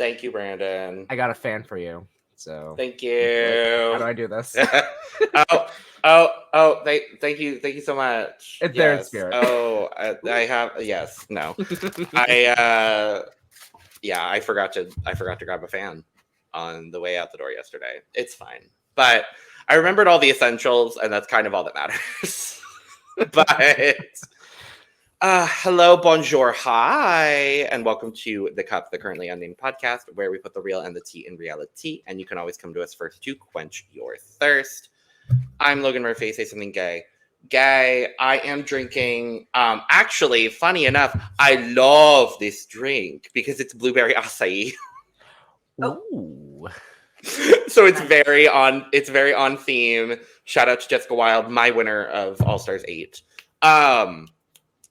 Thank you, Brandon. I got a fan for you. So thank you. How do I do this? Thank you so much. It's there in spirit. I have no. I forgot to grab a fan on the way out the door yesterday. It's fine. But I remembered all the essentials, and that's kind of all that matters. But hello, bonjour, hi, and welcome to The Cup, the Currently Unnamed Podcast, where we put the real and the tea in reality, and you can always come to us first to quench your thirst. I'm Logan Murphy. Say something gay. Gay. I am drinking. Actually, funny enough, I love this drink because it's blueberry acai. Oh. So it's very on. It's very on theme. Shout out to Jessica Wilde, my winner of All Stars 8.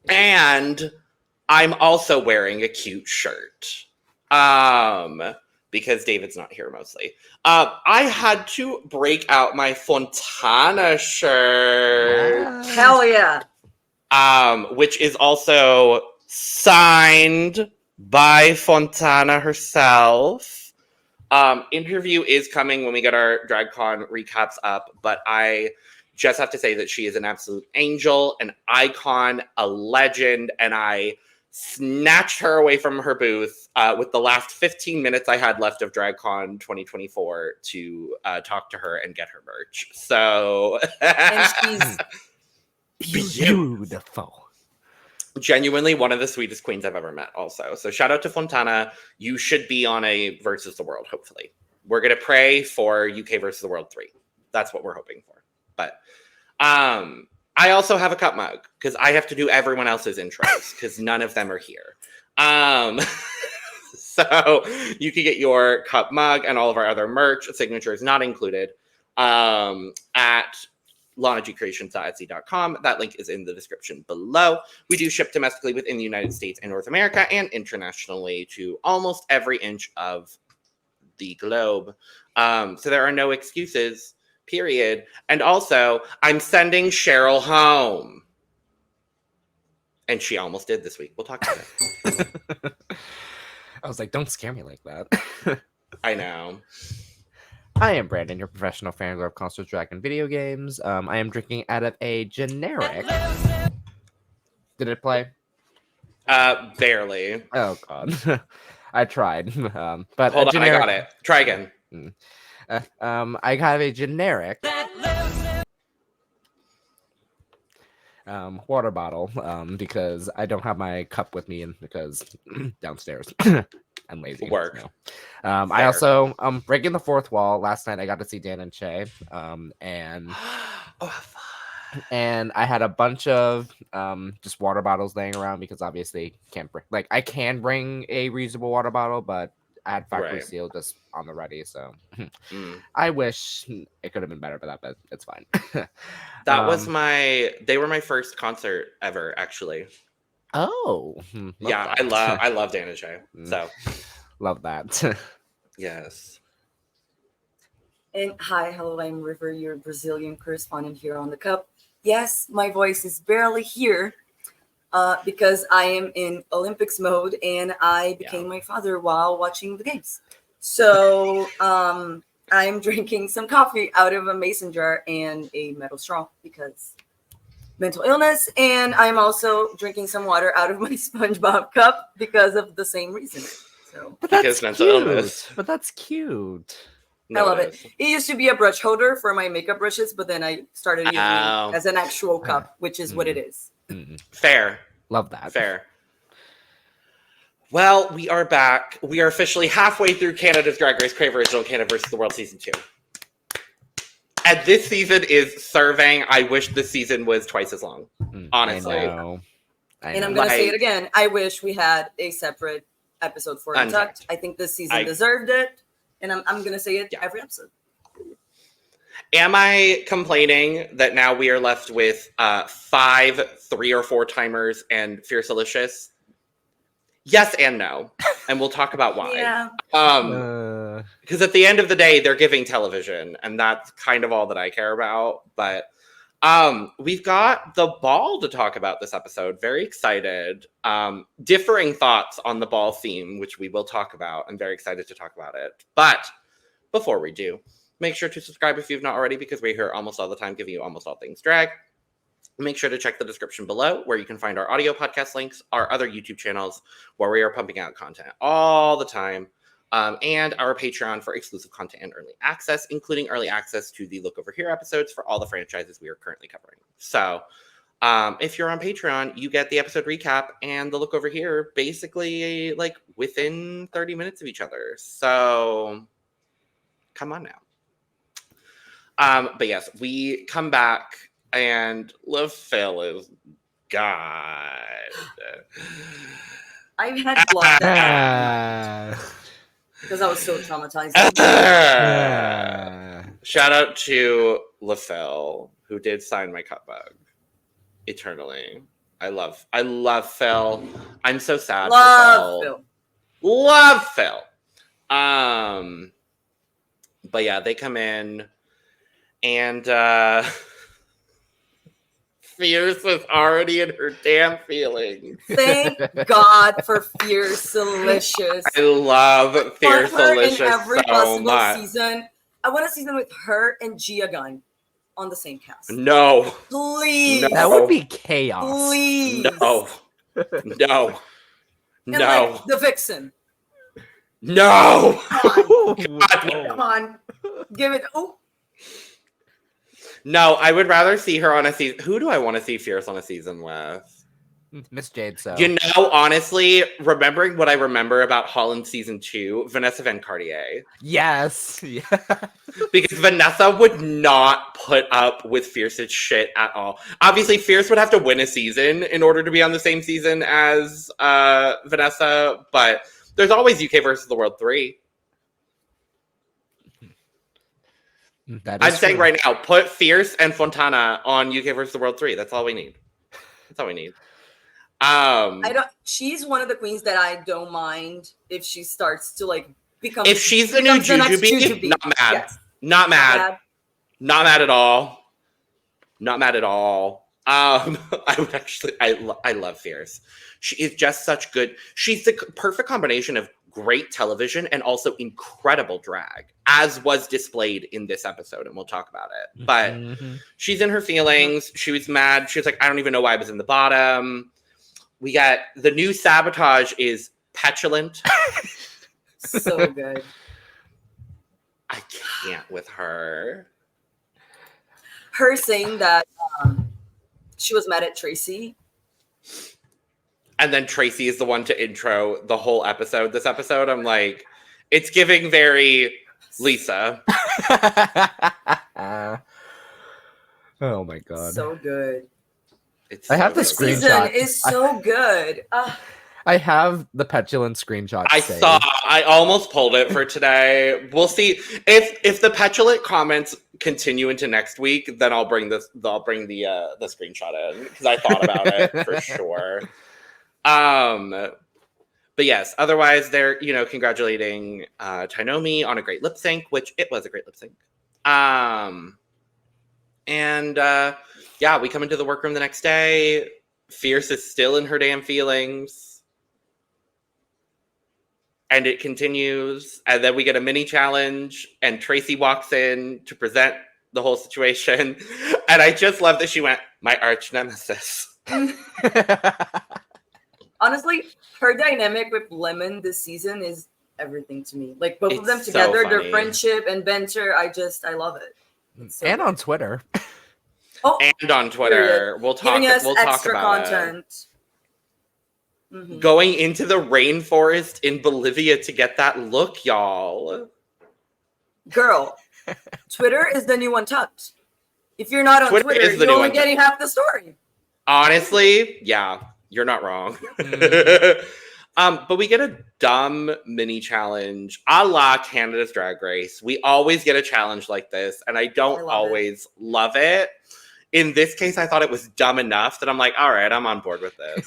And I'm also wearing a cute shirt. Because David's not here mostly. I had to break out my Fontana shirt. Wow. Hell yeah. Which is also signed by Fontana herself. Interview is coming when we get our DragCon recaps up, but I just have to say that she is an absolute angel, an icon, a legend, and I snatched her away from her booth with the last 15 minutes I had left of DragCon 2024 to talk to her and get her merch. So, and she's beautiful. Genuinely one of the sweetest queens I've ever met also. So shout out to Fontana. You should be on a Versus the World, hopefully. We're going to pray for UK Versus the World 3. That's what we're hoping for. But I also have a cup mug because I have to do everyone else's intros because none of them are here. So you can get your cup mug and all of our other merch, signatures not included, at lanagcreations.etsy.com. That link is in the description below. We do ship domestically within the United States and North America and internationally to almost every inch of the globe. So there are no excuses, period. And also, I'm sending Cheryl home. And she almost did this week. We'll talk about it. I was like, don't scare me like that. I know. I am Brandon, your professional fangirl of console dragon video games. I am drinking out of a generic. Did it play? Barely. Oh god, I tried. But hold on, generic... I got it. Try again. I have a generic water bottle because I don't have my cup with me and because downstairs. I'm lazy. Work. So. I also breaking the fourth wall. Last night I got to see Dan and Shay, and and I had a bunch of just water bottles laying around because obviously can't bring I can bring a reusable water bottle, but I had factory seal just on the ready. So I wish it could have been better for that, but it's fine. That was they were my first concert ever, actually. Oh, yeah, that. I love Dan and Shay. So love that. Yes. And hi, hello, I'm River, your Brazilian correspondent here on The Cup. Yes, my voice is barely here because I am in Olympics mode and I became my father while watching the games. So I'm drinking some coffee out of a mason jar and a metal straw because mental illness, and I'm also drinking some water out of my SpongeBob cup because of the same reason. So, because mental illness. But that's cute. I love it. It used to be a brush holder for my makeup brushes, but then I started using it as an actual cup, which is what it is. Fair. Love that. Fair. Well, we are back. We are officially halfway through Canada's Drag Race Crave Original Canada versus the World Season 2. And this season is serving. I wish this season was twice as long, honestly. I know. And I'm going to say it again. I wish we had a separate episode for Untucked. I think this season deserved it. And I'm going to say it every episode. Am I complaining that now we are left with 5 3 or 4 timers and Fierce Delicious? Yes and no. And we'll talk about why. Yeah. Because at the end of the day, they're giving television, and that's kind of all that I care about. But We've got the ball to talk about this episode. Very excited. Differing thoughts on the ball theme, which we will talk about. I'm very excited to talk about it. But before we do, make sure to subscribe if you've not already, because we're here almost all the time giving you almost all things drag. Make sure to check the description below where you can find our audio podcast links, our other YouTube channels where we are pumping out content all the time, and our Patreon for exclusive content and early access, including early access to the Look Over Here episodes for all the franchises we are currently covering. So if you're on Patreon, you get the episode recap and the Look Over Here basically like within 30 minutes of each other. So come on now. But yes, we come back. And LaFell is God. I've had blood because I was so traumatized. Shout out to LaFell, who did sign my cut bug eternally. I love Phil. I'm so sad for Phil. Love Phil. But yeah, they come in and Fierce was already in her damn feelings. Thank God for Fierce Delicious. I love Fierce Delicious in every so possible much. Season. I want a season with her and Gia Gunn on the same cast. No. Please. No. That would be chaos. Please. No. No. And like the Vixen. No. Come on. Come on. Give it. Oh. No, I would rather see her on a season. Who do I want to see Fierce on a season with? Miss Jade. So you know, honestly, remembering what I remember about Holland season 2, Vanessa Van Cartier. Yes, yeah. Because Vanessa would not put up with Fierce's shit at all. Obviously, Fierce would have to win a season in order to be on the same season as Vanessa, but there's always UK versus the World 3. I'm saying right now, put Fierce and Fontana on UK versus the World 3. That's all we need. That's all we need. She's one of the queens that I don't mind if she starts to like become. If she's the new Jujubee, not mad. Yes. Not mad. Not mad at all. Not mad at all. I would actually. I love Fierce. She is just such good. She's the perfect combination of great television and also incredible drag, as was displayed in this episode, and we'll talk about it. But she's in her feelings. She was mad. She was like, I don't even know why I was in the bottom. We got the new Sabotage is petulant. So good. I can't with her. Her saying that she was mad at Tracy. And then Tracy is the one to intro the whole episode. This episode, I'm like, it's giving very Lisa. Oh my God. So good. I have the screenshot. Season is so good. I have the petulant screenshot. I almost pulled it for today. We'll see if the petulant comments continue into next week. Then I'll bring the screenshot in because I thought about it for sure. But yes, otherwise they're, congratulating Tainomi on a great lip sync, which it was a great lip sync. Yeah, we come into the workroom the next day. Fierce is still in her damn feelings. And it continues. And then we get a mini challenge and Tracy walks in to present the whole situation. And I just love that she went, my arch nemesis. Honestly, her dynamic with Lemon this season is everything to me. Like both of them together, so their friendship and banter, I love it. So and good. On Twitter. And on Twitter. We'll talk about content. It. Mm-hmm. Going into the rainforest in Bolivia to get that look, y'all. Girl, Twitter is the new Untucked. If you're not on Twitter you're only getting half the story. Honestly, yeah. You're not wrong. But we get a dumb mini challenge a la Canada's Drag Race. We always get a challenge like this, and I don't always love it. In this case, I thought it was dumb enough that I'm like, all right, I'm on board with this.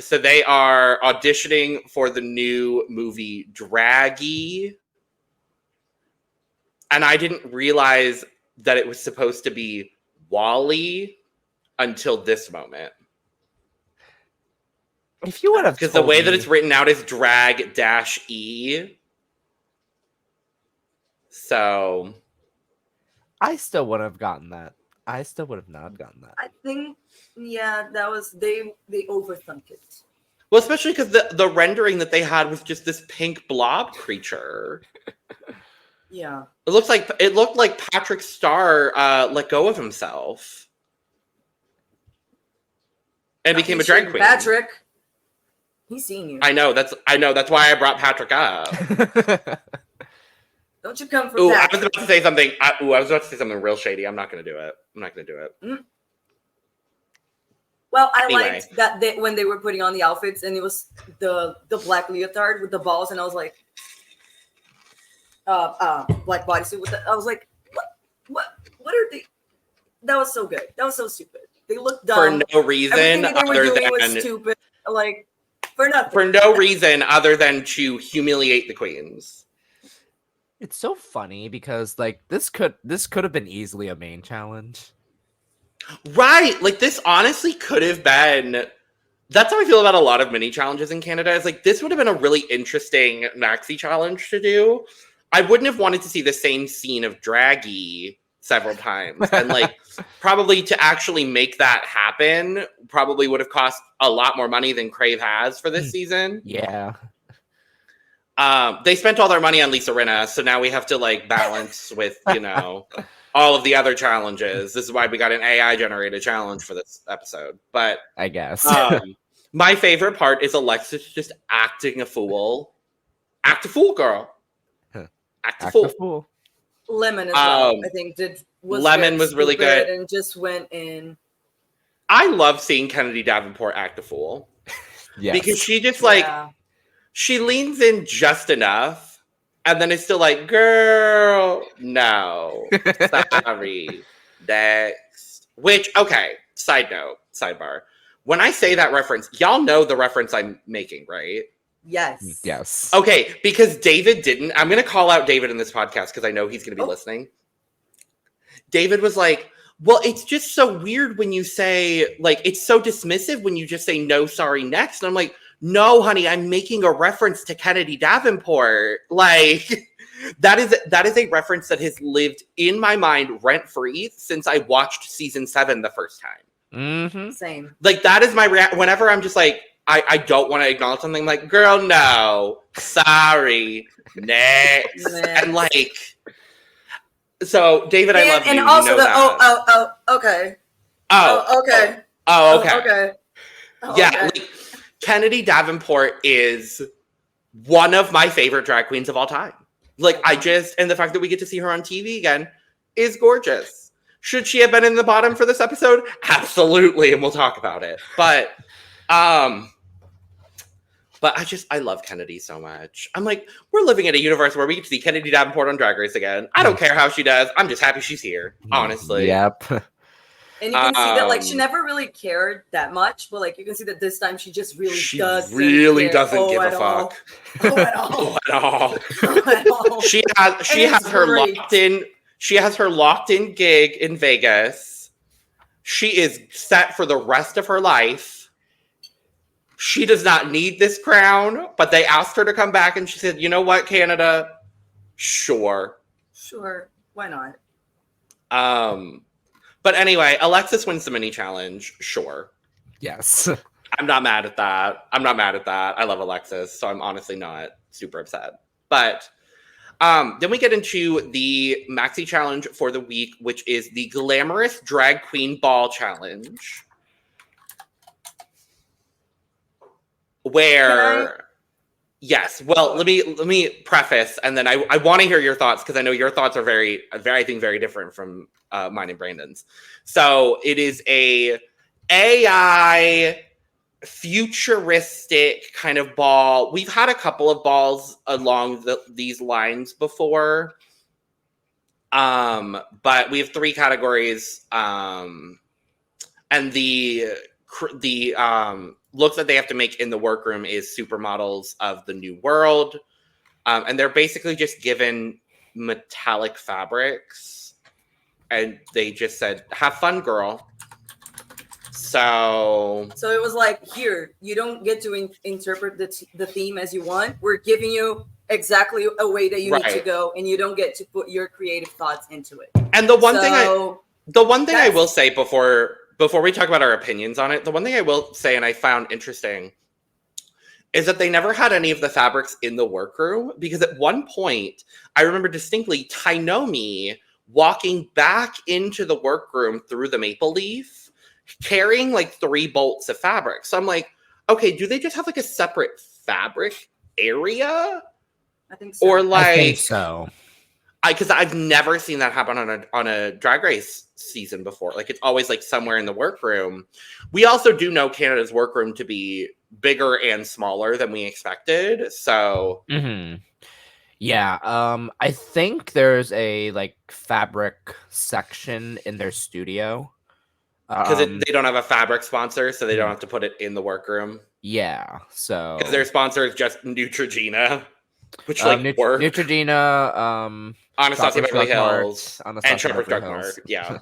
So they are auditioning for the new movie Draggy. And I didn't realize that it was supposed to be Wally until this moment. If you would have, because the way that it's written out is drag-e. So I still would have gotten that. I still would have not gotten that. I think, yeah, that was they overthunk it. Well, especially because the rendering that they had was just this pink blob creature. Yeah. It looked like Patrick Starr let go of himself and became a drag queen. Patrick, he's seen you. I know. That's why I brought Patrick up. Don't you come for Patrick. Patrick. I was about to say something. I was about to say something real shady. I'm not going to do it. Mm. Well, I Anyway. liked that when they were putting on the outfits and it was the black leotard with the balls, and I was like, black bodysuit with I was like, what are they? That was so good. That was so stupid. They looked dumb for no reason Everything that they were other doing than was stupid. Like for nothing. for no reason other than to humiliate the queens. It's so funny because like this could have been easily a main challenge. Right. Like this honestly could have been. That's how I feel about a lot of mini challenges in Canada. It's like this would have been a really interesting maxi challenge to do. I wouldn't have wanted to see the same scene of Draggy several times. And like probably to actually make that happen probably would have cost a lot more money than Crave has for this season. Yeah. They spent all their money on Lisa Rinna, so now we have to like balance with, all of the other challenges. This is why we got an AI generated challenge for this episode. But I guess. my favorite part is Alexis just acting a fool. Act a fool, girl. Act a fool. Lemon as well, I think Lemon was really good and just went in. I love seeing Kennedy Davenport act a fool. Yes. Because she just she leans in just enough, and then it's still like, girl, no, sorry, next. Which, okay, sidebar. When I say that reference, y'all know the reference I'm making, right? Yes. Yes. Okay, because David didn't. I'm going to call out David in this podcast because I know he's going to be listening. David was like, well, it's just so weird when you say, like, it's so dismissive when you just say, no, sorry, next. And I'm like, no, honey, I'm making a reference to Kennedy Davenport. Like, that is a reference that has lived in my mind rent-free since I watched season 7 the first time. Mm-hmm. Same. Like, that is my whenever I'm just like, I don't want to acknowledge something, like, girl, no, sorry, next. And like, so David, I love you. And also okay. okay. Okay. Yeah, like, Kennedy Davenport is one of my favorite drag queens of all time. Like, and the fact that we get to see her on TV again is gorgeous. Should she have been in the bottom for this episode? Absolutely, and we'll talk about it. But I love Kennedy so much. I'm like, we're living in a universe where we get to see Kennedy Davenport on Drag Race again. I don't care how she does. I'm just happy she's here, honestly. Yep. And you can see that, like, she never really cared that much, but like you can see that this time she just doesn't give a fuck. At all. She has her locked in gig in Vegas. She is set for the rest of her life. She does not need this crown, but they asked her to come back, and she said, "You know what, Canada? Sure, why not?" But anyway, Alexis wins the mini challenge. Sure. Yes. I'm not mad at that. I love Alexis, so I'm honestly not super upset. But then we get into the maxi challenge for the week, which is the Glamorous Drag Queen Ball Challenge. Yes. Well, let me preface, and then I want to hear your thoughts because I know your thoughts are very, I think, very different from mine and Brandon's. So it is a AI futuristic kind of ball. We've had a couple of balls along these lines before, but we have 3 categories, and the looks that they have to make in the workroom is supermodels of the new world. And they're basically just given metallic fabrics and they just said, "Have fun, girl." So it was like, here, you don't get to interpret the theme as you want. We're giving you exactly a way that you need to go, and you don't get to put your creative thoughts into it. And the one thing I will say before we talk about our opinions on it, the one thing I will say, and I found interesting, is that they never had any of the fabrics in the workroom, because at one point, I remember distinctly Tainomi walking back into the workroom through the maple leaf, carrying like 3 bolts of fabric. So I'm like, okay, do they just have like a separate fabric area? I think so. Or like, I think so. Because I've never seen that happen on a Drag Race season before. Like, it's always like somewhere in the workroom. We also do know Canada's workroom to be bigger and smaller than we expected. So yeah, I think there's a like fabric section in their studio. Because they don't have a fabric sponsor, so they don't have to put it in the workroom. Yeah, so because their sponsor is just Neutrogena, which like Werk, Neutrogena, Anastasia Beverly Hills, and Shoppers Drug Mart. Yeah,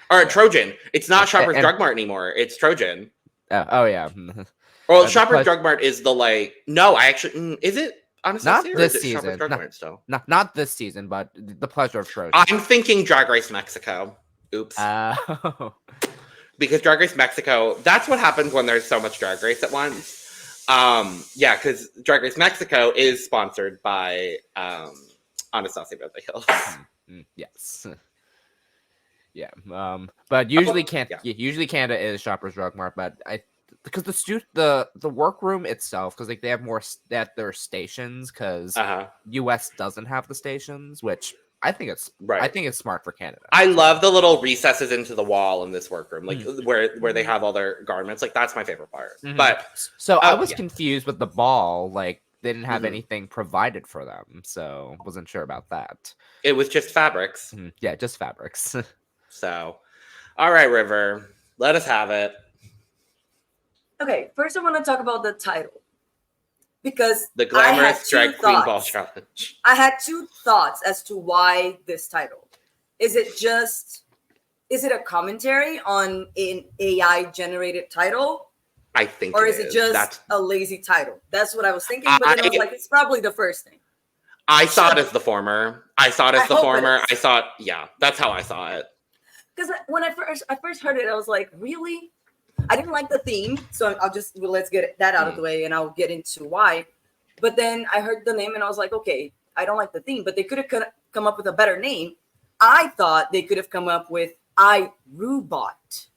or Trojan. It's not Shoppers Drug Mart anymore. It's Trojan. Oh yeah. Well, Shoppers Drug Mart is the like. No, I actually is it Anastasia? Not this or is it season. Shoppers Drug Mart still. Not this season, but the pleasure of Trojan. I'm thinking Drag Race Mexico. Oops. Because Drag Race Mexico, that's what happens when there's so much Drag Race at once. Yeah, because Drag Race Mexico is sponsored by Anastasia Beverly Hills. Yes. Yeah. But usually usually Canada is Shoppers Drug Mart, but because the workroom itself, because like they have more at their stations, because US doesn't have the stations, which I think it's I think it's smart for Canada. I love the little recesses into the wall in this workroom, like where they have all their garments. Like that's my favorite part. But so I was confused with the ball. Like they didn't have anything provided for them, so wasn't sure about that. It was just fabrics. Yeah, just fabrics. So, all right, River, let us have it. Okay, first I want to talk about the title. Because the Glamorous Drag Queen Ball Challenge. I had 2 thoughts as to why this title. Is it a commentary on an AI generated title? I think or is it just a lazy title? That's what I was thinking, but then I was like, it's probably the first thing. I saw it as the former. That's how I saw it. Because when I first heard it, I was like, really? I didn't like the theme, so let's get that out of the way, and I'll get into why. But then I heard the name, and I was like, okay, I don't like the theme, but they could have come up with a better name. I thought they could have come up with iRobot.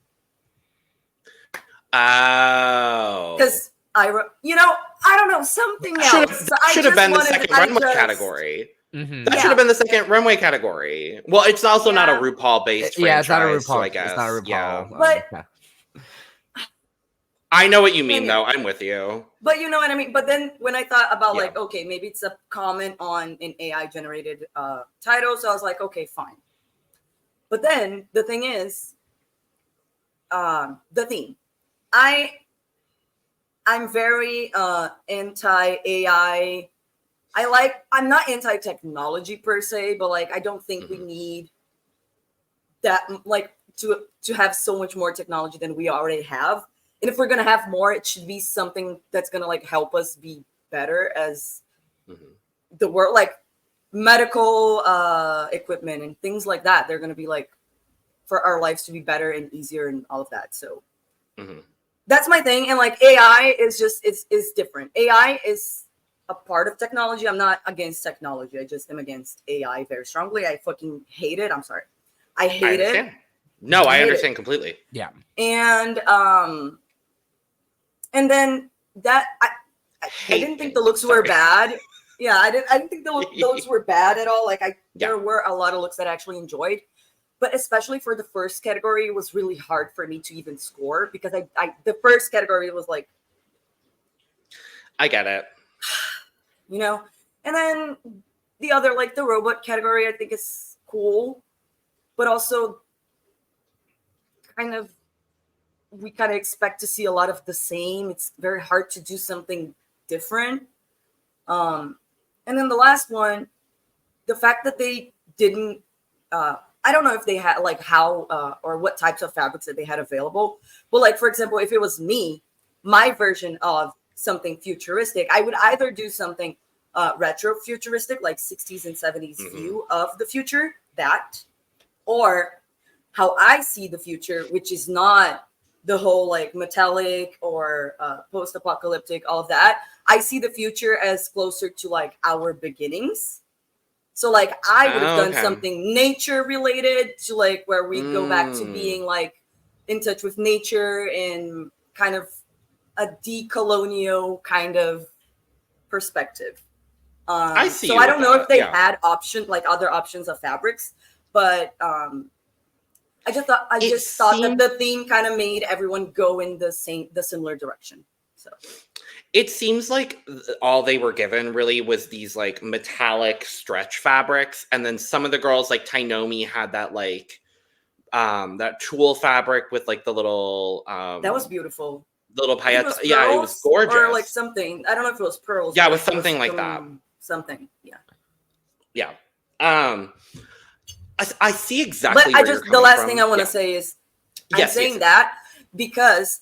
Oh. Because I don't know, something else. Should have been the second runway category. That should have been the second runway category. Well, it's also not a RuPaul-based franchise. Yeah, it's not a RuPaul. So I guess. It's not a RuPaul. Yeah. But I know what you mean, though. I'm with you. But you know what I mean? But then when I thought about like, okay, maybe it's a comment on an AI-generated title. So I was like, okay, fine. But then the thing is, the theme. I'm very anti-AI. I'm not anti-technology per se, but like I don't think we need that like to have so much more technology than we already have. And if we're gonna have more, it should be something that's gonna like help us be better as the world, like medical equipment and things like that. They're gonna be like for our lives to be better and easier and all of that. So that's my thing. And like AI is just it's different. AI is a part of technology. I'm not against technology. I just am against AI very strongly. I fucking hate it. I'm sorry. I hate it. No, I understand completely. Yeah. And then that I didn't think the looks were bad. Yeah, I didn't think the looks were bad at all. Like there were a lot of looks that I actually enjoyed, but especially for the first category, it was really hard for me to even score because the first category was like, I get it. And then the other, like the robot category, I think is cool, but also we kind of expect to see a lot of the same. It's very hard to do something different. And then the last one, the fact that they didn't I don't know if they had like how or what types of fabrics that they had available. But like, for example, if it was me, my version of something futuristic, I would either do something retro futuristic, like 60s and 70s view of the future, that, or how I see the future, which is not the whole like metallic or post-apocalyptic, all of that. I see the future as closer to like our beginnings. So like I would have done something nature related to like where we go back to being like in touch with nature and kind of a decolonial kind of perspective. I see. So I don't know if they had other options of fabrics, but I just thought that the theme kind of made everyone go in the similar direction. So it seems like all they were given really was these like metallic stretch fabrics, and then some of the girls like Tainomi had that like that tulle fabric with like the little that was beautiful. The little paillettes. Yeah, it was gorgeous. Or like something. I don't know if it was pearls. Yeah, it was something like that. Something. Yeah. Yeah. I see exactly. But the last thing I want to say is I'm saying that because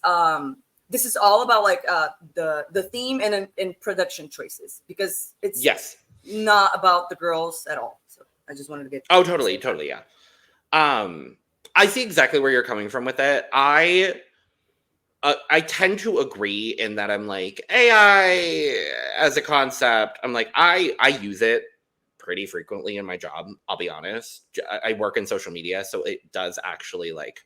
this is all about like the theme and production choices, because it's not about the girls at all. So I just wanted to get totally, yeah. I see exactly where you're coming from with it. I tend to agree in that I'm like AI as a concept. I'm like I use it pretty frequently in my job. I'll be honest. I work in social media, so it does actually like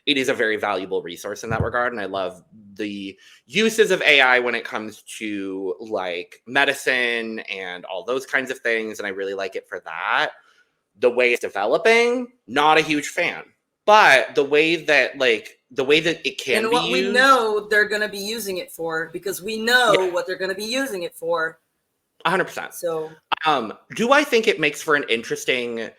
it is a very valuable resource in that regard. And I love the uses of AI when it comes to like medicine and all those kinds of things. And I really like it for that. The way it's developing, not a huge fan. But the way that it can and be what used, we know they're going to be using it for, because we know what they're going to be using it for. 100%. So, do I think it makes for an interesting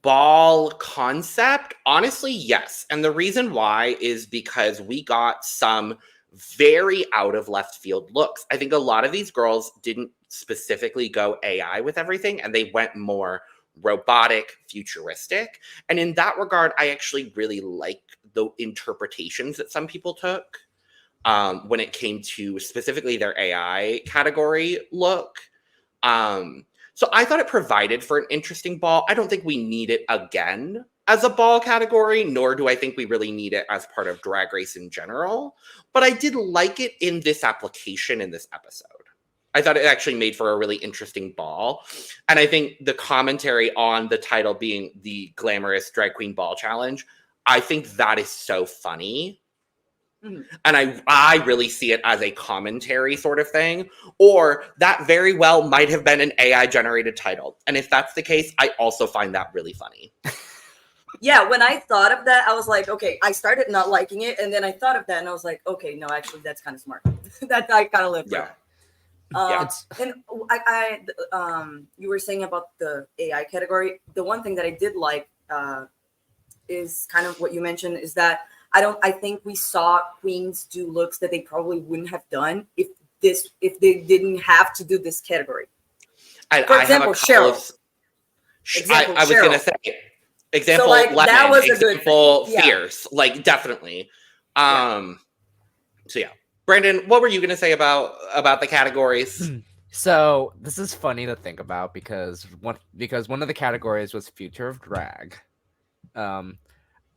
ball concept? Honestly, yes. And the reason why is because we got some very out of left field looks. I think a lot of these girls didn't specifically go AI with everything, and they went more robotic, futuristic. And in that regard, I actually really like the interpretations that some people took when it came to specifically their AI category look. So I thought it provided for an interesting ball. I don't think we need it again as a ball category, nor do I think we really need it as part of Drag Race in general. But I did like it in this application in this episode. I thought it actually made for a really interesting ball. And I think the commentary on the title being the Glamorous Drag Queen Ball Challenge, I think that is so funny. Mm-hmm. And I really see it as a commentary sort of thing. Or that very well might have been an AI-generated title. And if that's the case, I also find that really funny. Yeah, when I thought of that, I was like, okay, I started not liking it. And then I thought of that and I was like, okay, no, actually, that's kind of smart. That I kind of lived for that. And you were saying about the AI category. The one thing that I did like is kind of what you mentioned, is that I think we saw queens do looks that they probably wouldn't have done if they didn't have to do this category. For example, Cheryl. I was gonna say example, so like, Lemon, that was example, Fierce, like definitely. So yeah. Brandon, what were you going to say about the categories? So this is funny to think about because one of the categories was Future of Drag. In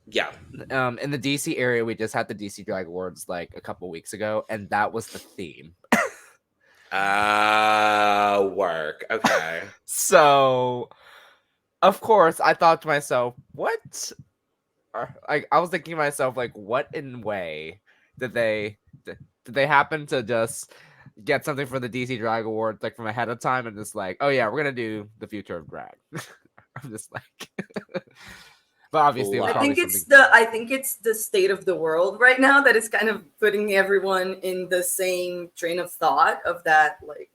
the DC area, we just had the DC Drag Awards like a couple weeks ago, and that was the theme. Work. Okay. So, of course, I thought to myself, what? I was thinking to myself, like, what in way did they happen to just get something for the DC Drag Awards like from ahead of time and just like, oh yeah, we're gonna do the Future of Drag? I'm just like, but obviously, I think it's the state of the world right now that is kind of putting everyone in the same train of thought of that, like,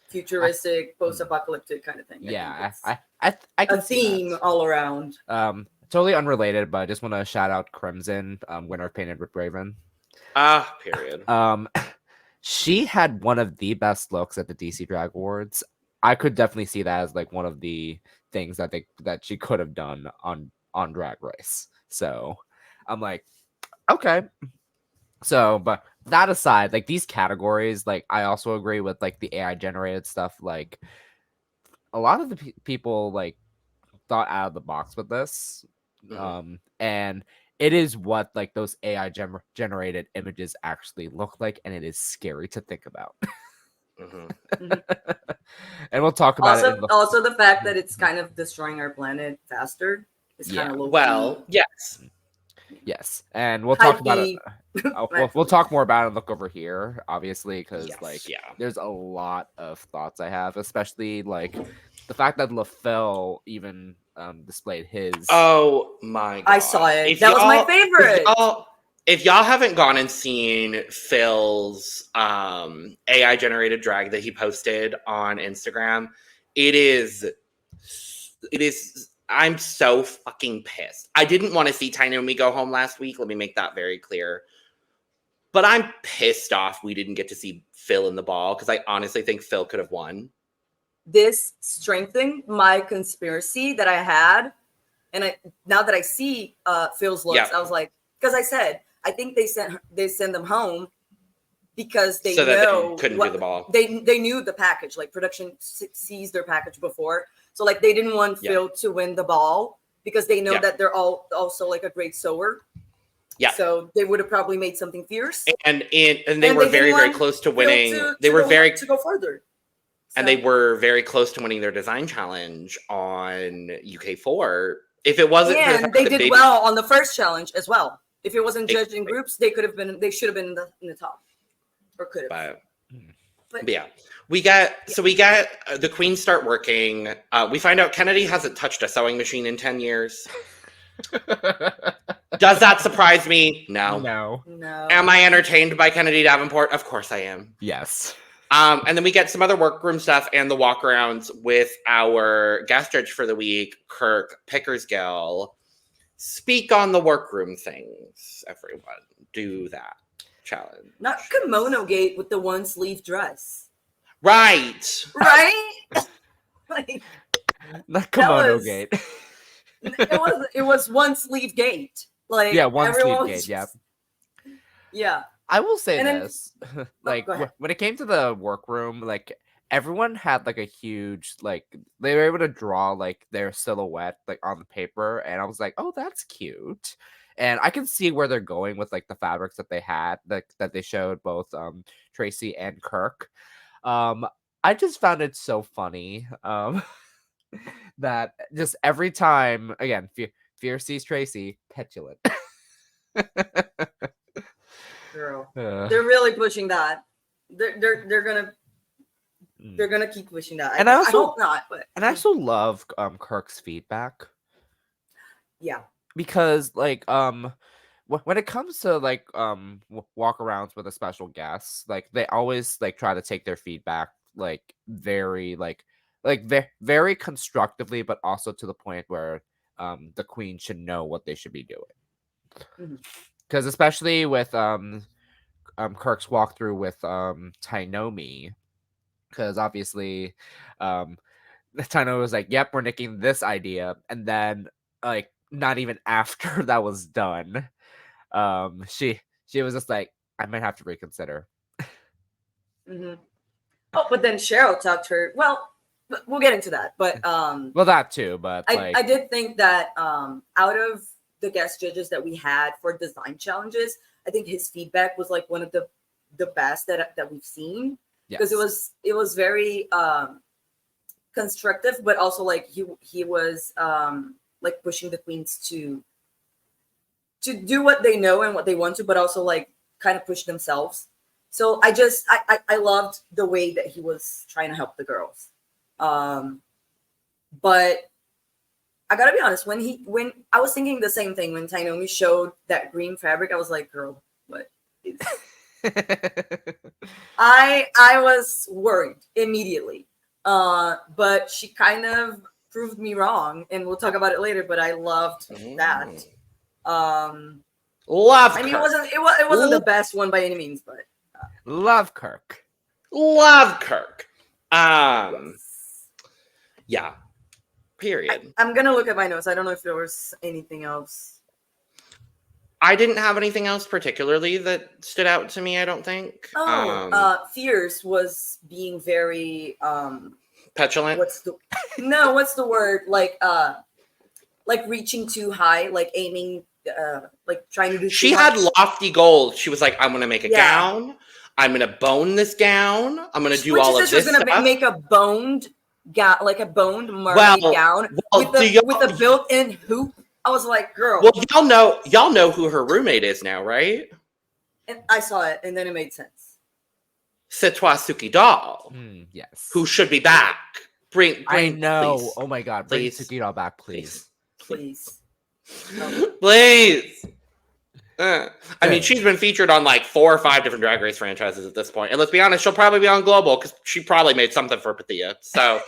futuristic, post-apocalyptic kind of thing. I can see that. All around. Totally unrelated, but I just want to shout out Crimson, winner of Painted with Raven. Period. She had one of the best looks at the DC Drag Awards. I could definitely see that as like one of the things that she could have done on Drag Race. So I'm like, okay. So, but that aside, like these categories, like I also agree with like the AI generated stuff. Like a lot of the people like thought out of the box with this, and it is what like those AI generated images actually look like, and it is scary to think about. And we'll talk about it. Also, the fact that it's kind of destroying our planet faster is kind of low. Well, yes, and we'll talk about it. We'll talk more about it. Look over here, obviously, because there's a lot of thoughts I have, especially like the fact that LaFell even displayed his. Oh my god! I saw it. That was my favorite. If y'all haven't gone and seen Phil's AI generated drag that he posted on Instagram, it is. I'm so fucking pissed. I didn't want to see Tainomi go home last week. Let me make that very clear. But I'm pissed off we didn't get to see Phil in the ball because I honestly think Phil could have won. This strengthened my conspiracy that I had, and now that I see Phil's looks, I was like, because I said I think they send them home because they know they couldn't do the ball. They knew the package, like production sees their package before, so like they didn't want Phil to win the ball because they know that they're all also like a great sewer. Yeah. So they would have probably made something fierce. And they were very, very close to winning. To go further. And they were very close to winning their design challenge on UK4. If it wasn't, and they did well on the first challenge as well. If it wasn't judged in groups, they should have been in the top, or could have. But yeah, we got the queens start working. We find out Kennedy hasn't touched a sewing machine in 10 years. Does that surprise me? No. Am I entertained by Kennedy Davenport? Of course I am. Yes. And then we get some other workroom stuff and the walkarounds with our guest judge for the week, Kirk Pickersgill. Speak on the workroom things, everyone. Do that challenge. Not kimono gate with the one sleeve dress. Right. Like, not kimono gate. It was one sleeve gate. Like one sleeve gate. Yeah. I will say this, like when it came to the workroom, like everyone had like a huge, like they were able to draw like their silhouette like on the paper, and I was like, oh, that's cute, and I can see where they're going with like the fabrics that they had that they showed both Tracy and Kirk. I just found it so funny that just every time again, Fear sees Tracy petulant. Girl. They're really pushing that. They're gonna keep pushing that. And I hope not, but I also love Kirk's feedback. Yeah. Because like when it comes to like walkarounds with a special guest, like they always like try to take their feedback like very very constructively, but also to the point where the queen should know what they should be doing. Because especially with Kirk's walkthrough with Tainomi, because obviously Tainomi was like, yep, we're nicking this idea, and then like not even after that was done, she was just like, I might have to reconsider. Oh, but then Cheryl talked her. Well, we'll get into that, but well, that too, but I did think that out of the guest judges that we had for design challenges, I think his feedback was like one of the best that we've seen, because it was very constructive, but also like he was like pushing the queens to do what they know and what they want to, but also like kind of push themselves. So I loved the way that he was trying to help the girls, but I gotta be honest, when I was thinking the same thing when Tainomi showed that green fabric, I was like, girl, what is I was worried immediately. But she kind of proved me wrong, and we'll talk about it later, but I loved that. Love I mean, it wasn't the best one by any means, but love Kirk. Love Kirk. Yeah. Period. I'm gonna look at my notes. I don't know if there was anything else. I didn't have anything else particularly that stood out to me, I don't think. Fierce was being very petulant. What's the word? Like reaching too high, like aiming, like trying to do. She had lofty goals. She was like, "I'm gonna make a gown. I'm gonna bone this gown. I'm gonna do all of this." She was gonna make a boned gown, like a boned mermaid gown with a built-in hoop. I was like, "Girl." Well, y'all know who her roommate is now, right? And I saw it, and then it made sense. C'est toi, Suki Doll. Yes. Who should be back? Bring. I know. Please. Oh my God. Bring Suki Doll back, please. Please. Please. I mean, she's been featured on like 4 or 5 different Drag Race franchises at this point. And let's be honest, she'll probably be on Global because she probably made something for Pathia. So,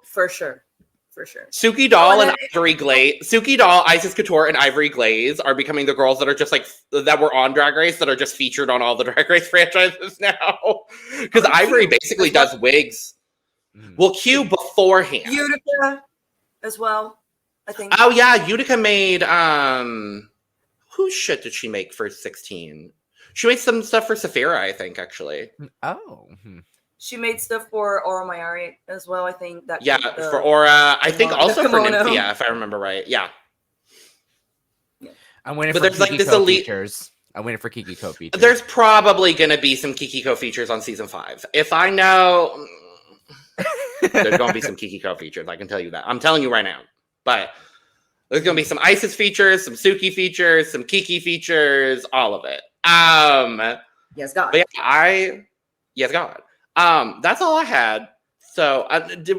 for sure. For sure. Suki Doll and Ivory Glaze. Suki Doll, Isis Couture, and Ivory Glaze are becoming the girls that are just like, that were on Drag Race that are just featured on all the Drag Race franchises now. Because Ivory basically does wigs. Well, Q beforehand. Utica as well, I think. Oh, yeah. Utica made, whose shit did she make for 16? She made some stuff for Saphira, I think, actually. Oh. She made stuff for Aura Mayari as well, I think. For Aura. I think also for Nymphia, if I remember right. Yeah. I'm waiting for Kiki Co features. I'm waiting for Kiki Co features. There's probably going to be some Kiki Co features on season 5. If I know, there's going to be some Kiki Co features. I can tell you that. I'm telling you right now. But there's going to be some Isis features, some Suki features, some Kiki features, all of it. Yes, God. But yeah, yes, God. That's all I had. So,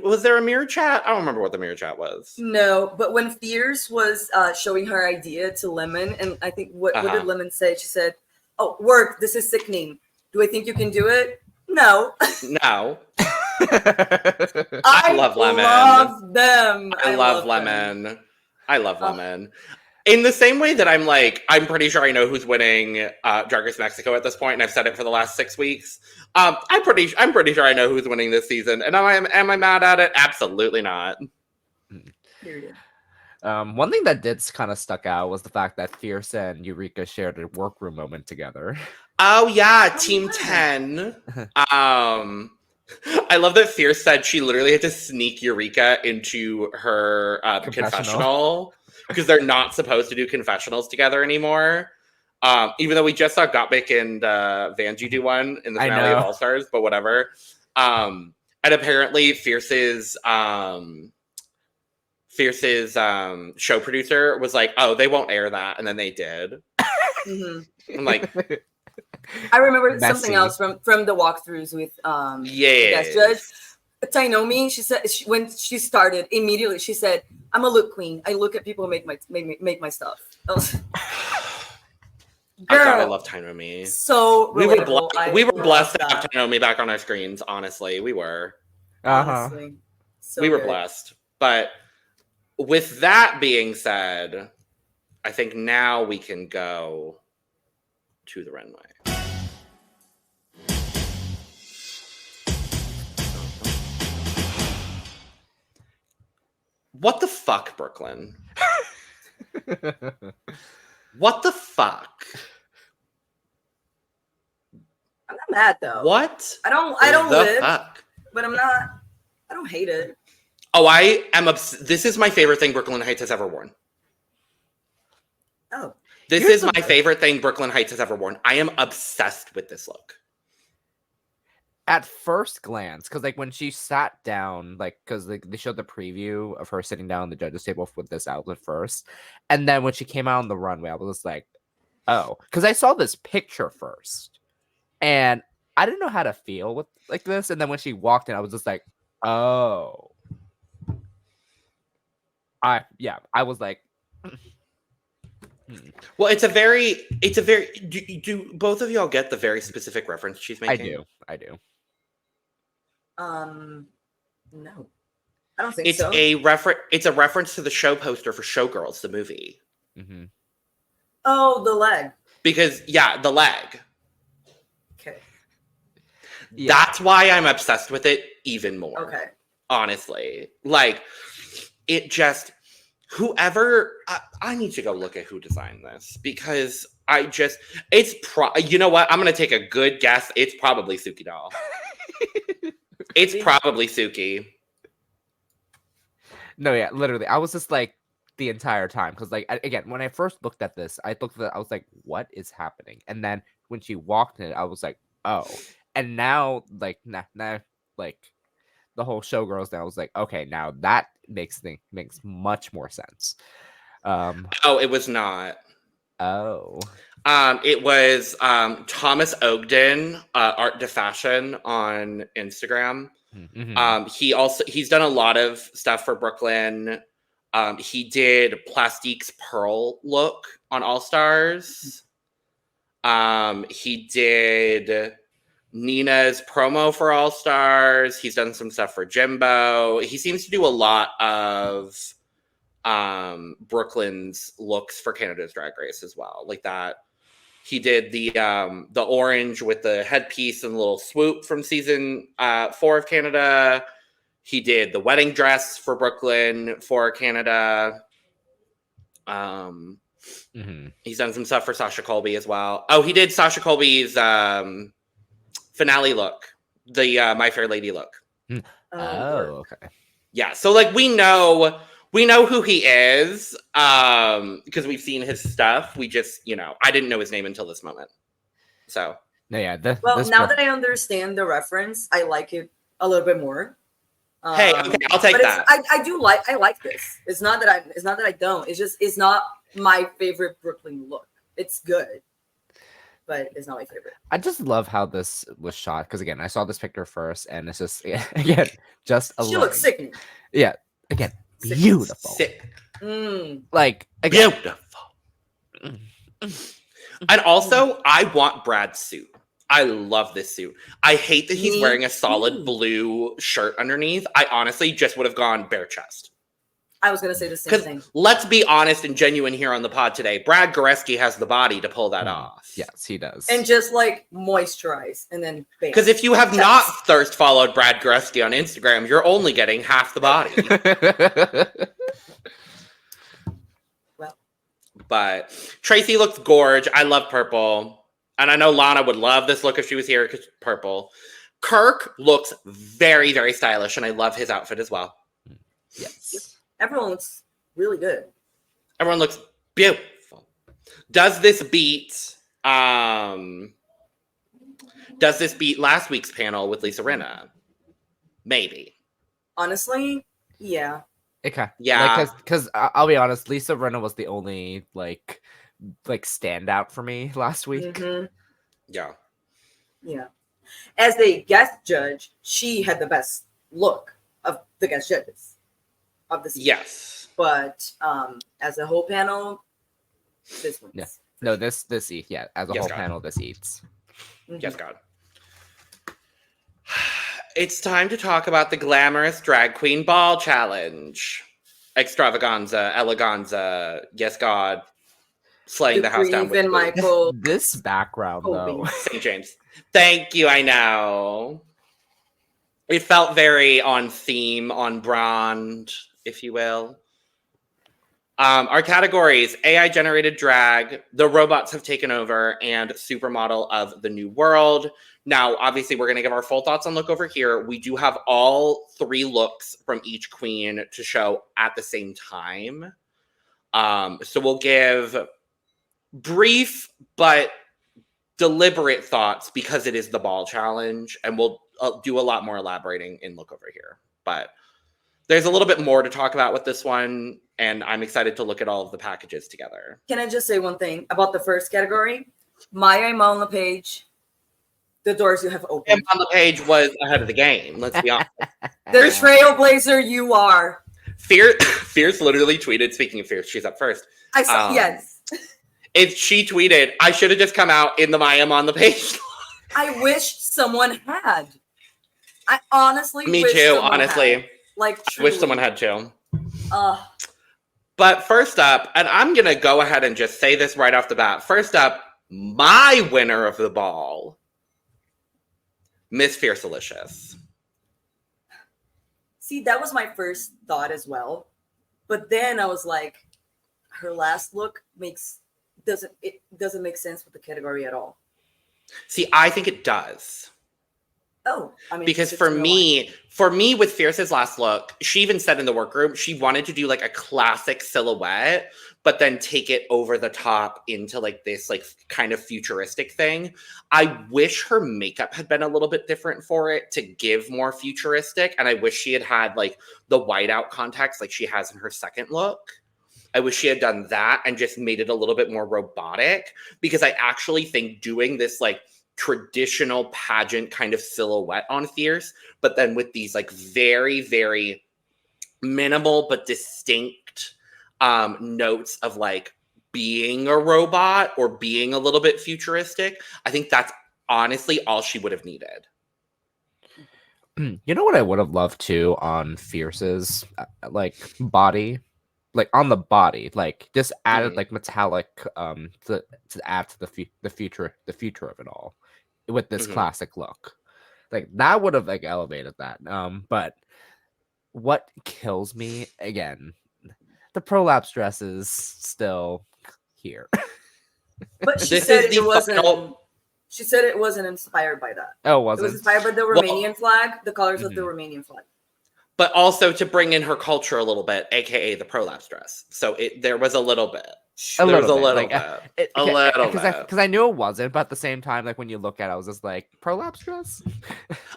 was there a mirror chat? I don't remember what the mirror chat was. No, but when Fierce was showing her idea to Lemon, and I think what did Lemon say? She said, "Oh, Werk, this is sickening. Do I think you can do it? No." No. I love Lemon. I love Lemon. I love Lemon. In the same way that I'm pretty sure I know who's winning Drag Race Mexico at this point, and I've said it for the last 6 weeks. I'm pretty sure I know who's winning this season, and am I mad at it? Absolutely not. One thing that did kind of stuck out was the fact that Fierce and Eureka shared a workroom moment together. Oh yeah, Team 10. I love that Fierce said she literally had to sneak Eureka into her confessional. Because they're not supposed to do confessionals together anymore. Even though we just saw Gottmik and Vanjie do one in the finale of All Stars, but whatever. And apparently Fierce's show producer was like, "Oh, they won't air that," and then they did. I'm like, I remember something else from the walkthroughs with guest judge. Tainomi, she said when she started immediately, she said, "I'm a look queen. I look at people who make my stuff." I love Tainomi. So we were blessed to have Tainomi back on our screens. Honestly, we were. So we were blessed. But with that being said, I think now we can go to the runway. What the fuck, Brooklyn? What the fuck? I'm not mad though. What? I don't live, fuck? But I don't hate it. Oh, I am this is my favorite thing Brooklyn Heights has ever worn. Oh. This is my favorite thing Brooklyn Heights has ever worn. I am obsessed with this look. At first glance, because when she sat down, because they showed the preview of her sitting down on the judges table with this outfit first, and then when she came out on the runway, I was like, oh, because I saw this picture first, and I didn't know how to feel with this, and then when she walked in, I was just like, oh, I was like. Well, it's a very. Do both of y'all get the very specific reference she's making? I do. No, I don't think it's so. It's a reference to the show poster for Showgirls, the movie. Mm-hmm. Oh, the leg. Because the leg. Okay. Yeah. That's why I'm obsessed with it even more. Okay. Honestly, it just, whoever, I need to go look at who designed this, because you know what? I'm going to take a good guess. It's probably Suki Doll. It's probably Suki. No, yeah, literally. I was just like, the entire time, because like again, when I first looked at this, I was like, what is happening? And then when she walked in, I was like, oh. And now like now like the whole showgirls now, I was like, okay, now that makes much more sense. It was not. It was Thomas Ogden, Art de Fashion on Instagram. Mm-hmm. He's done a lot of stuff for Brooklyn. He did Plastique's Pearl look on All Stars. He did Nina's promo for All Stars. He's done some stuff for Jimbo. He seems to do a lot of Brooklyn's looks for Canada's Drag Race as well. Like that. He did the orange with the headpiece and the little swoop from season 4 of Canada. He did the wedding dress for Brooklyn for Canada. He's done some stuff for Sasha Colby as well. Oh, he did Sasha Colby's finale look, the My Fair Lady look. Okay. Yeah, so like we know who he is because we've seen his stuff. We just, I didn't know his name until this moment. So no, yeah. Now that I understand the reference, I like it a little bit more. Hey, okay, I'll take that. I like this. It's not that I don't. It's just it's not my favorite Brooklyn look. It's good, but it's not my favorite. I just love how this was shot because again, I saw this picture first, and it's just again just a. She looks sickening. Yeah, again, beautiful. Sick. Like again, beautiful. And also, I want Brad's suit. I love this suit. I hate that he's wearing a solid blue shirt underneath. I honestly just would have gone bare chest. I was going to say the same thing. Let's be honest and genuine here on the pod today. Brad Goreski has the body to pull that off. Yes, he does. And just like moisturize and then bam. Because if you have not thirst followed Brad Goreski on Instagram, you're only getting half the body. But Tracy looks gorge. I love purple. And I know Lana would love this look if she was here because purple. Kirk looks very, very stylish, and I love his outfit as well. Yes. Everyone looks really good. Everyone looks beautiful. Does this beat last week's panel with Lisa Rinna? Maybe. Honestly, yeah. Okay. Yeah. Because I'll be honest, Lisa Rinna was the only like standout for me last week. Mm-hmm. Yeah. As a guest judge, she had the best look of the guest judges of the season. Yes. But as a whole panel, this one. Yeah. No, this eats. Yeah, as a whole God. panel, this eats. Mm-hmm. Yes, God. It's time to talk about the glamorous drag queen ball challenge. Extravaganza, eleganza, yes, God. Slaying the house down with Michael. This background, though. St. James. Thank you, I know. It felt very on theme, on brand, if you will. Our categories: AI-generated drag, the robots have taken over, and supermodel of the new world. Now, obviously, we're going to give our full thoughts on Look Over Here. We do have all 3 looks from each queen to show at the same time. So we'll give brief but deliberate thoughts because it is the ball challenge, and we'll do a lot more elaborating in Look Over Here. But there's a little bit more to talk about with this one, and I'm excited to look at all of the packages together. Can I just say one thing about the first category? Maya on the page, the doors you have opened. On the page was ahead of the game, let's be honest. The trailblazer you are. Fierce literally tweeted, speaking of Fierce, she's up first. I saw, yes. She tweeted, I should have just come out in the Maya on the page. I wish someone had. I honestly Me wish too, someone honestly. Had. Like, I wish someone had too. Uh, But first up, and I'm going to go ahead and just say this right off the bat. First up, my winner of the ball, Miss Fiercealicious. See, that was my first thought as well. But then I was like, her last look doesn't make sense with the category at all. See, I think it does. Oh, I mean, because for me with Fierce's last look, she even said in the workroom she wanted to do like a classic silhouette, but then take it over the top into like this like kind of futuristic thing. I wish her makeup had been a little bit different for it to give more futuristic, and I wish she had like the whiteout contacts like she has in her second look. I wish she had done that and just made it a little bit more robotic, because I actually think doing this like traditional pageant kind of silhouette on Fierce, but then with these like very, very minimal but distinct notes of like being a robot or being a little bit futuristic, I think that's honestly all she would have needed. You know what I would have loved too on Fierce's like body? Like on the body, like just added like metallic to add to the future of it all with this classic look. Like that would have like elevated that. But what kills me again, the prolapse dress is still here. But she said it wasn't. She said it wasn't inspired by that. Oh, it wasn't. It was inspired by the Romanian flag, the colors of the Romanian flag. But also to bring in her culture a little bit, aka the prolapse dress. So there was a little bit. Because I knew it wasn't, but at the same time, like when you look at it, I was just like, prolapse dress?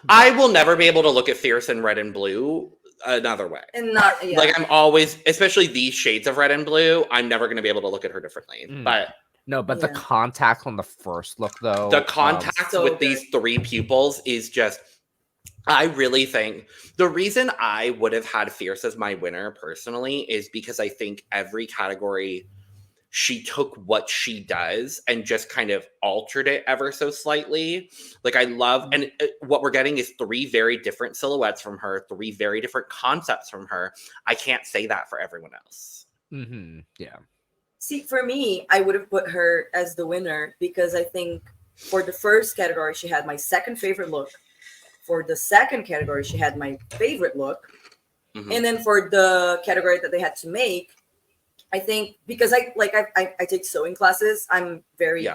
I will never be able to look at Fierce in red and blue another way. And not like I'm always, especially these shades of red and blue, I'm never going to be able to look at her differently. But the contact on the first look, though, the contact with these three pupils is just. I really think the reason I would have had Fierce as my winner personally is because I think every category she took what she does and just kind of altered it ever so slightly. Like I love, and what we're getting is three very different silhouettes from her, three very different concepts from her. I can't say that for everyone else. Yeah. See, for me, I would have put her as the winner because I think for the first category, she had my second favorite look. For the second category, she had my favorite look. And then for the category that they had to make, I think because I take sewing classes, I'm very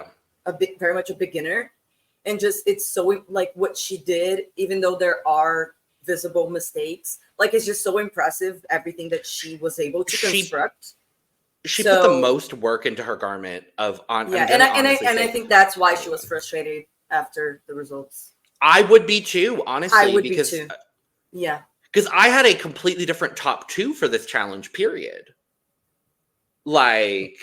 much a beginner. And just it's so like what she did, even though there are visible mistakes, like it's just so impressive, everything that she was able to construct. She put the most work into her garment and I think that's why she was frustrated after the results. I would be too, honestly. I would be too. Yeah. Because I had a completely different top two for this challenge, period. Like,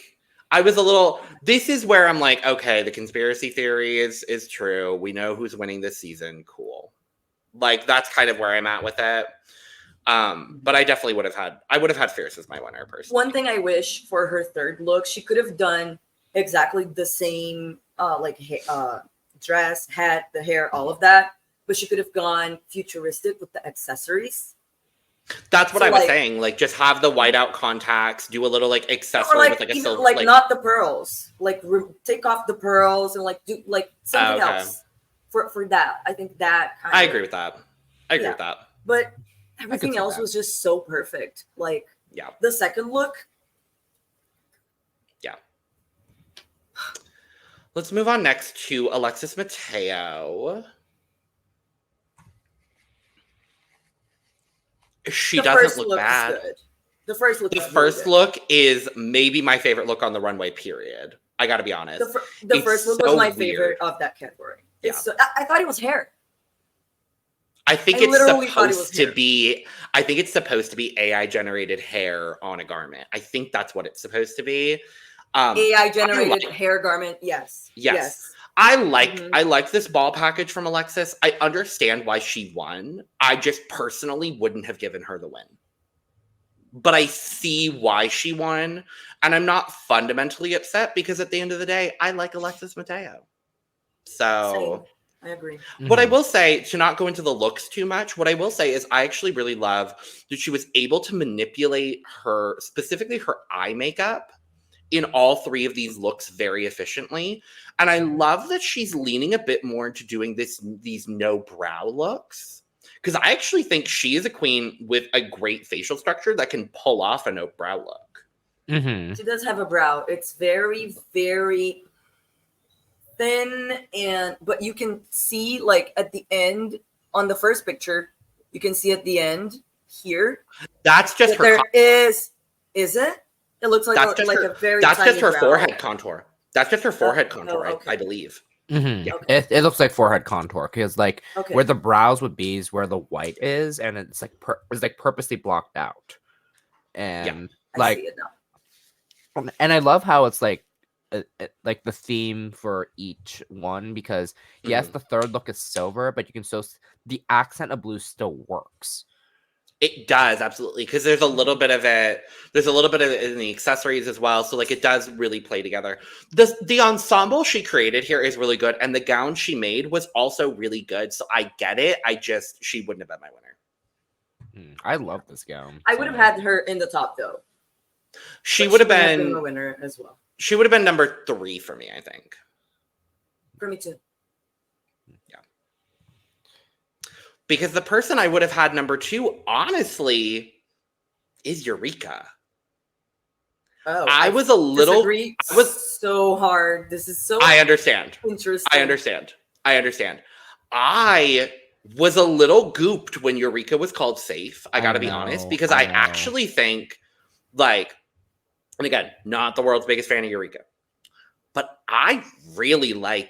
I was a little... This is where I'm like, okay, the conspiracy theory is true. We know who's winning this season. Cool. Like, that's kind of where I'm at with it. But I definitely would have had Fierce as my winner, personally. One thing I wish for her third look, she could have done exactly the same, dress, hat, the hair, all of that, but she could have gone futuristic with the accessories. That's what I was saying. Like, just have the whiteout contacts, do a little like accessory with like a silver, like not the pearls. Like take off the pearls and like do like something else for that. I think that. I agree with that. I agree with that. But everything else was just so perfect. Like the second look. Yeah. Let's move on next to Alexis Mateo. She doesn't look bad. The first look is maybe my favorite look on the runway, period. I gotta be honest. The first look was my favorite of that category. Yeah. I thought it was hair. I think it's supposed to be AI generated hair on a garment. I think that's what it's supposed to be. AI generated hair garment. Yes. I like this ball package from Alexis. I understand why she won. I just personally wouldn't have given her the win. But I see why she won. And I'm not fundamentally upset because at the end of the day, I like Alexis Mateo. So I agree. What I will say, to not go into the looks too much, what I will say is I actually really love that she was able to manipulate specifically her eye makeup in all three of these looks very efficiently. And I love that she's leaning a bit more into doing these no brow looks. Because I actually think she is a queen with a great facial structure that can pull off a no brow look. Mm-hmm. She does have a brow. It's very, very thin, but you can see like at the end on the first picture, you can see at the end here. That's just her. There is it? It looks like a very. That's tiny just her brow. forehead contour. That's just her forehead contour, okay. I believe. Mm-hmm. Yeah. Okay. It looks like forehead contour because like where the brows would be is where the white is, and it's like purposely blocked out. And I see it now. And I love how it's like the theme for each one because yes, the third look is silver, but you can still the accent of blue still works. It does, absolutely, because there's a little bit of it. There's a little bit of it in the accessories as well, so like it does really play together. The ensemble she created here is really good, and the gown she made was also really good. So I get it. She wouldn't have been my winner. I love this gown. I would have had her in the top though. She would have been the winner as well. She would have been number 3 for me, I think. For me too. Yeah. Because the person I would have had number 2, honestly, is Eureka. Oh, I was a little. I was so hard. This is so. I understand. Interesting. I understand. I was a little gooped when Eureka was called safe. I got to be honest, because I actually think, like, and again, not the world's biggest fan of Eureka, but I really like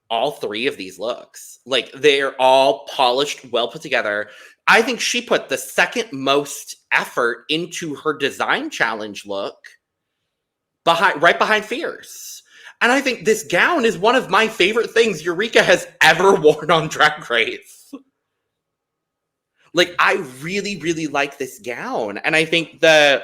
all 3 of these looks. Like, they're all polished, well put together. I think she put the second most effort into her design challenge look right behind Fierce. And I think this gown is one of my favorite things Eureka has ever worn on Drag Race. Like, I really, really like this gown. And I think the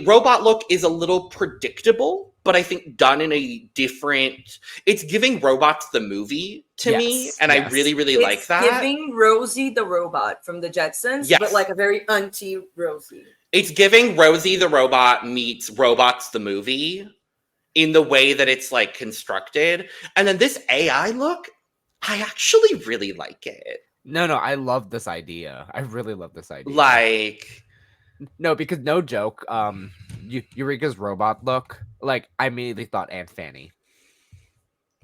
robot look is a little predictable, but I think done in a different... It's giving Robots the movie to me, and I really, really like that. It's giving Rosie the robot from the Jetsons, but like a very auntie Rosie. It's giving Rosie the robot meets Robots the movie in the way that it's like constructed. And then this AI look, I actually really like it. No, I love this idea. I really love this idea. Like... No, because no joke, Eureka's robot look, like, I immediately thought Aunt Fanny.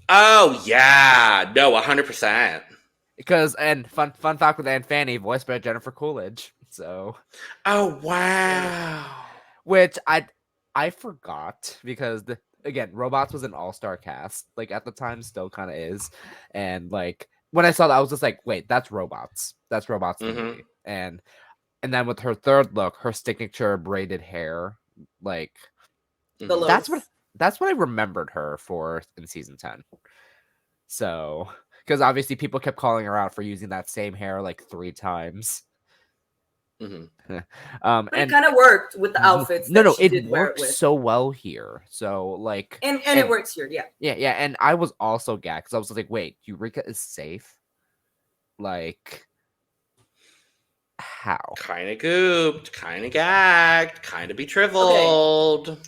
Oh, yeah. No, 100%. Because, and fun fact with Aunt Fanny, voiced by Jennifer Coolidge, so... Oh, wow. Which I forgot, because, again, Robots was an all-star cast, like, at the time, still kind of is, and, like, when I saw that, I was just like, wait, that's Robots. That's Robots movie. And then with her third look, her signature braided hair, like that's what I remembered her for in season 10. So, because obviously people kept calling her out for using that same hair like 3 times. But it kind of worked with the outfits. No, it worked so well here. So like, and it works here, yeah. And I was also gagged because I was like, wait, Eureka is safe, like. How? Kind of gooped, kind of gagged, kind of betriveled.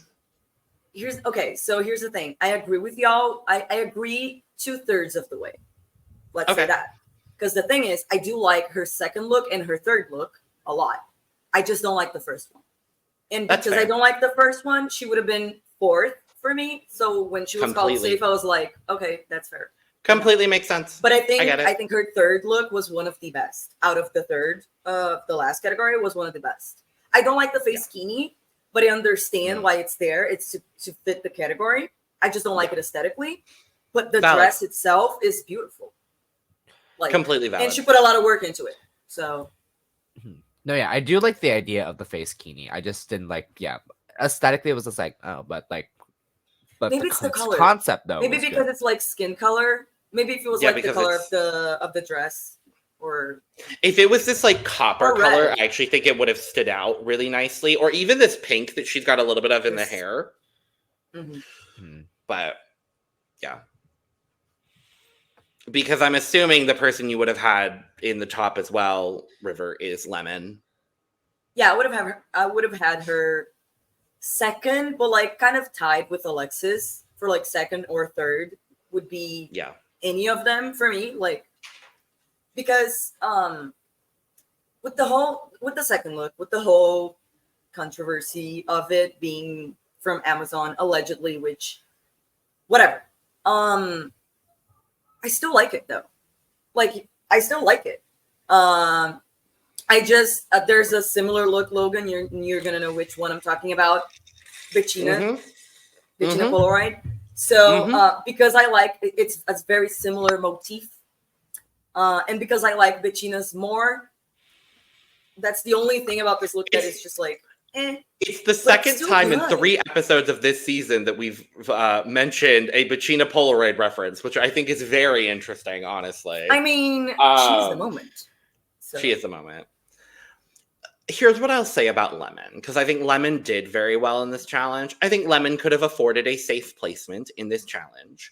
Okay. So here's the thing. I agree with y'all. I agree 2/3 of the way. Let's say that. Because the thing is, I do like her second look and her third look a lot. I just don't like the first one. And because I don't like the first one, she would have been 4th for me. So when she was called safe, I was like, okay, that's fair. Completely makes sense. But I think her third look was one of the best. Out of the third, the last category was one of the best. I don't like the face skinny, but I understand why it's there. It's to fit the category. I just don't like it aesthetically. But the dress itself is beautiful. Like, completely valid. And she put a lot of work into it. So. No, yeah, I do like the idea of the face kini. I just didn't like, aesthetically it was just like, oh, but maybe it's the color concept though. Maybe because it's like skin color. Maybe if it was like the color of the dress, or if it was this like copper color, I actually think it would have stood out really nicely. Or even this pink that she's got a little bit of in the hair. But yeah, because I'm assuming the person you would have had in the top as well, River, is Lemon. Yeah, I would have had her second, but like kind of tied with Alexis for like second or third would be any of them for me, like, because with the second look, with the whole controversy of it being from Amazon allegedly, which whatever. I still like it though. Like I still like it. I just there's a similar look, Logan. You're gonna know which one I'm talking about. Bettina Polaroid. So because I like it's a very similar motif, and because I like Bettina's more, that's the only thing about this look that is just like. It's the second time in 3 episodes of this season that we've mentioned a Bettina Polaroid reference, which I think is very interesting, honestly. I mean, she's the moment. So. She is the moment. Here's what I'll say about Lemon, because I think Lemon did very well in this challenge. I think Lemon could have afforded a safe placement in this challenge.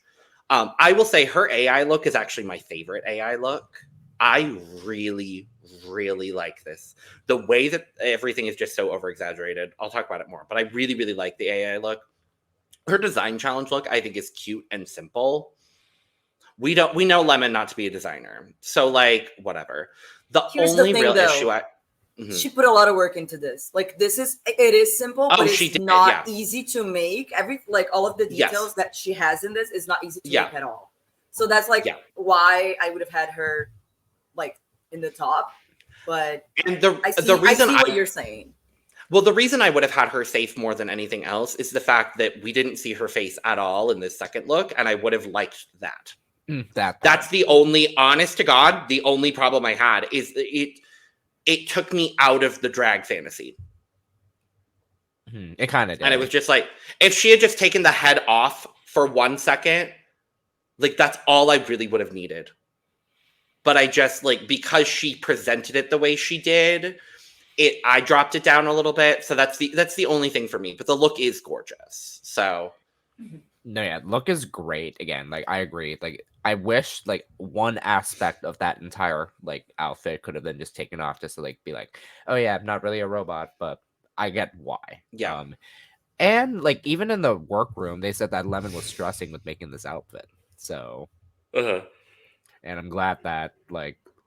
I will say her AI look is actually my favorite AI look. I really, really like this. The way that everything is just so over-exaggerated. I'll talk about it more, but I really, really like the AI look. Her design challenge look, I think, is cute and simple. We know Lemon not to be a designer, so like whatever. Here's the thing, real issue she put a lot of work into this. Like it is simple, but it's not easy to make. All of the details that she has in this is not easy to make at all. So that's why I would have had her like in the top. But I see what you're saying. Well, the reason I would have had her safe more than anything else is the fact that we didn't see her face at all in this second look, and I would have liked that. That's the only, honest to God, the only problem I had is it took me out of the drag fantasy. It kind of did. And it was just like, if she had just taken the head off for 1 second, like that's all I really would have needed. But I just because she presented it the way she did, I dropped it down a little bit. So that's the only thing for me. But the look is gorgeous. So no, yeah, look is great. Again, I agree. I wish one aspect of that entire outfit could have been just taken off just to be like, oh yeah, I'm not really a robot, but I get why. Yeah. And even in the workroom, they said that Lemon was stressing with making this outfit. So and I'm glad that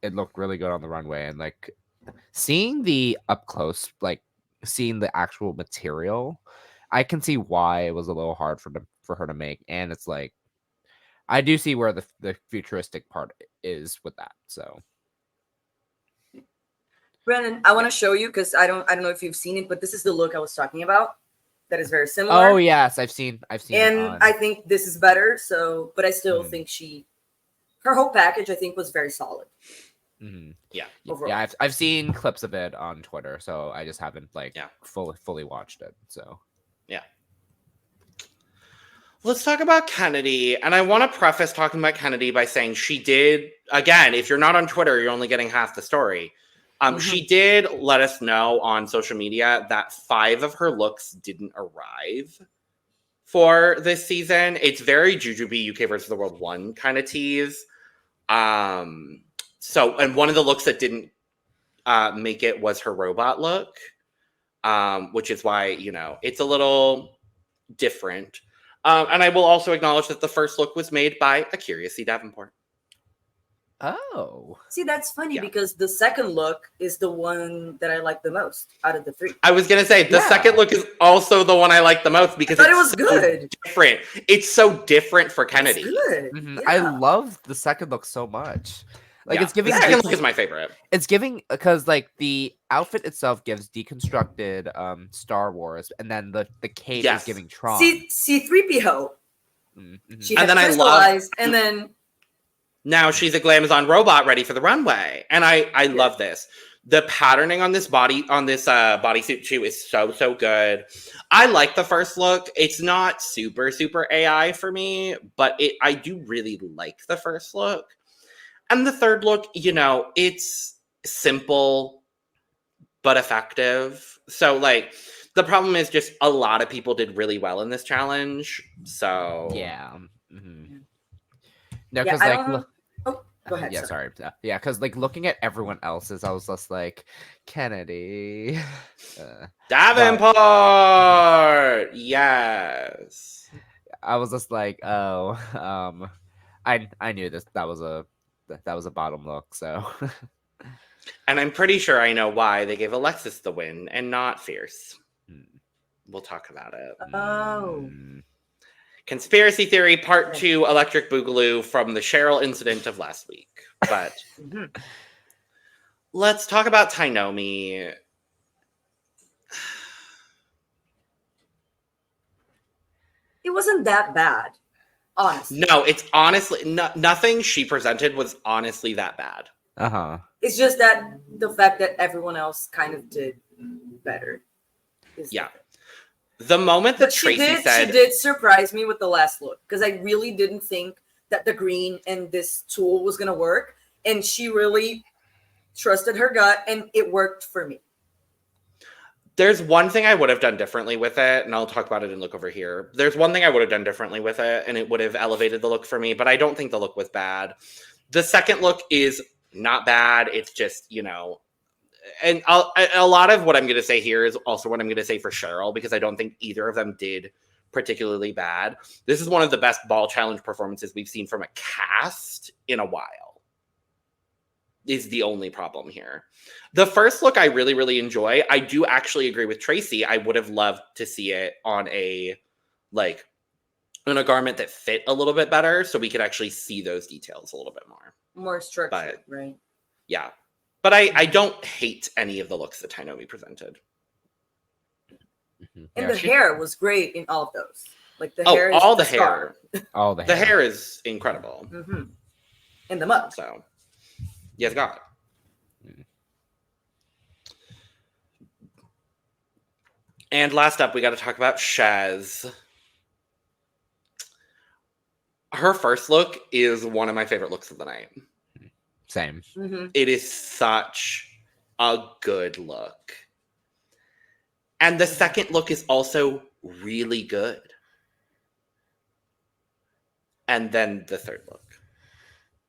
it looked really good on the runway, and seeing the up close, seeing the actual material, I can see why it was a little hard for her to make. And it's I do see where the futuristic part is with that. So, Brennan, I want to show you because I don't know if you've seen it, but this is the look I was talking about. That is very similar. Oh yes, I've seen. And I think this is better. So, but I still think her whole package, I think, was very solid. Mm-hmm. Yeah, overall. Yeah. I've seen clips of it on Twitter, so I just haven't fully watched it. So, yeah. Let's talk about Kennedy. And I want to preface talking about Kennedy by saying she did, again, if you're not on Twitter, you're only getting half the story. She did let us know on social media that 5 of her looks didn't arrive for this season. It's very Jujubee UK versus the World 1 kind of tease. And one of the looks that didn't make it was her robot look, which is why, it's a little different. And I will also acknowledge that the first look was made by a Curious C. Davenport. Oh. See, that's funny because the second look is the one that I like the most out of the 3. I was going to say, the second look is also the one I like the most because it was good. Different. It's so different for Kennedy. It's good. Mm-hmm. Yeah. I love the second look so much. It's giving. The second look is my favorite. It's giving because the outfit itself gives deconstructed Star Wars, and then the cape is giving Tron. C-3PO. Mm-hmm. She had crystallized, and then now she's a glamazon robot ready for the runway, and I love this. The patterning on this bodysuit too is so good. I like the first look. It's not super AI for me, but I do really like the first look. And the third look, it's simple but effective. So the problem is just a lot of people did really well in this challenge. So yeah. Mm-hmm. No, because go ahead. Yeah, sorry. Yeah, because looking at everyone else's, I was just like, Kennedy, Davenport, yes. I was just like, oh, I knew this. That was a bottom look. So And I'm pretty sure I know why they gave Alexis the win and not Fierce. We'll talk about it. Oh. Conspiracy theory part 2, Electric Boogaloo from the Cheryl incident of last week. But let's talk about Tainomi. It wasn't that bad, honestly. No, it's honestly nothing she presented was honestly that bad. It's just that the fact that everyone else kind of did better. Yeah. The moment that Tracy said... She did surprise me with the last look, because I really didn't think that the green and this tool was going to work. And she really trusted her gut, and it worked for me. There's one thing I would have done differently with it, and I'll talk about it and look over here. There's one thing I would have done differently with it, and it would have elevated the look for me, but I don't think the look was bad. The second look is not bad. It's just, and a lot of what I'm going to say here is also what I'm going to say for Cheryl, because I don't think either of them did particularly bad. This is one of the best ball challenge performances we've seen from a cast in a while, is the only problem here. The first look I really, really enjoy. I do actually agree with Tracy. I would have loved to see it on a garment that fit a little bit better, so we could actually see those details a little bit more. More structured, right? Yeah. But I don't hate any of the looks that Tainomi presented. And the hair was great in all of those. Like the hair is all the hair. All the hair. The hair is incredible. And the mug. So, yes, God. And last up, we got to talk about Shaz. Her first look is one of my favorite looks of the night. Same. It is such a good look. And the second look is also really good. And then the third look.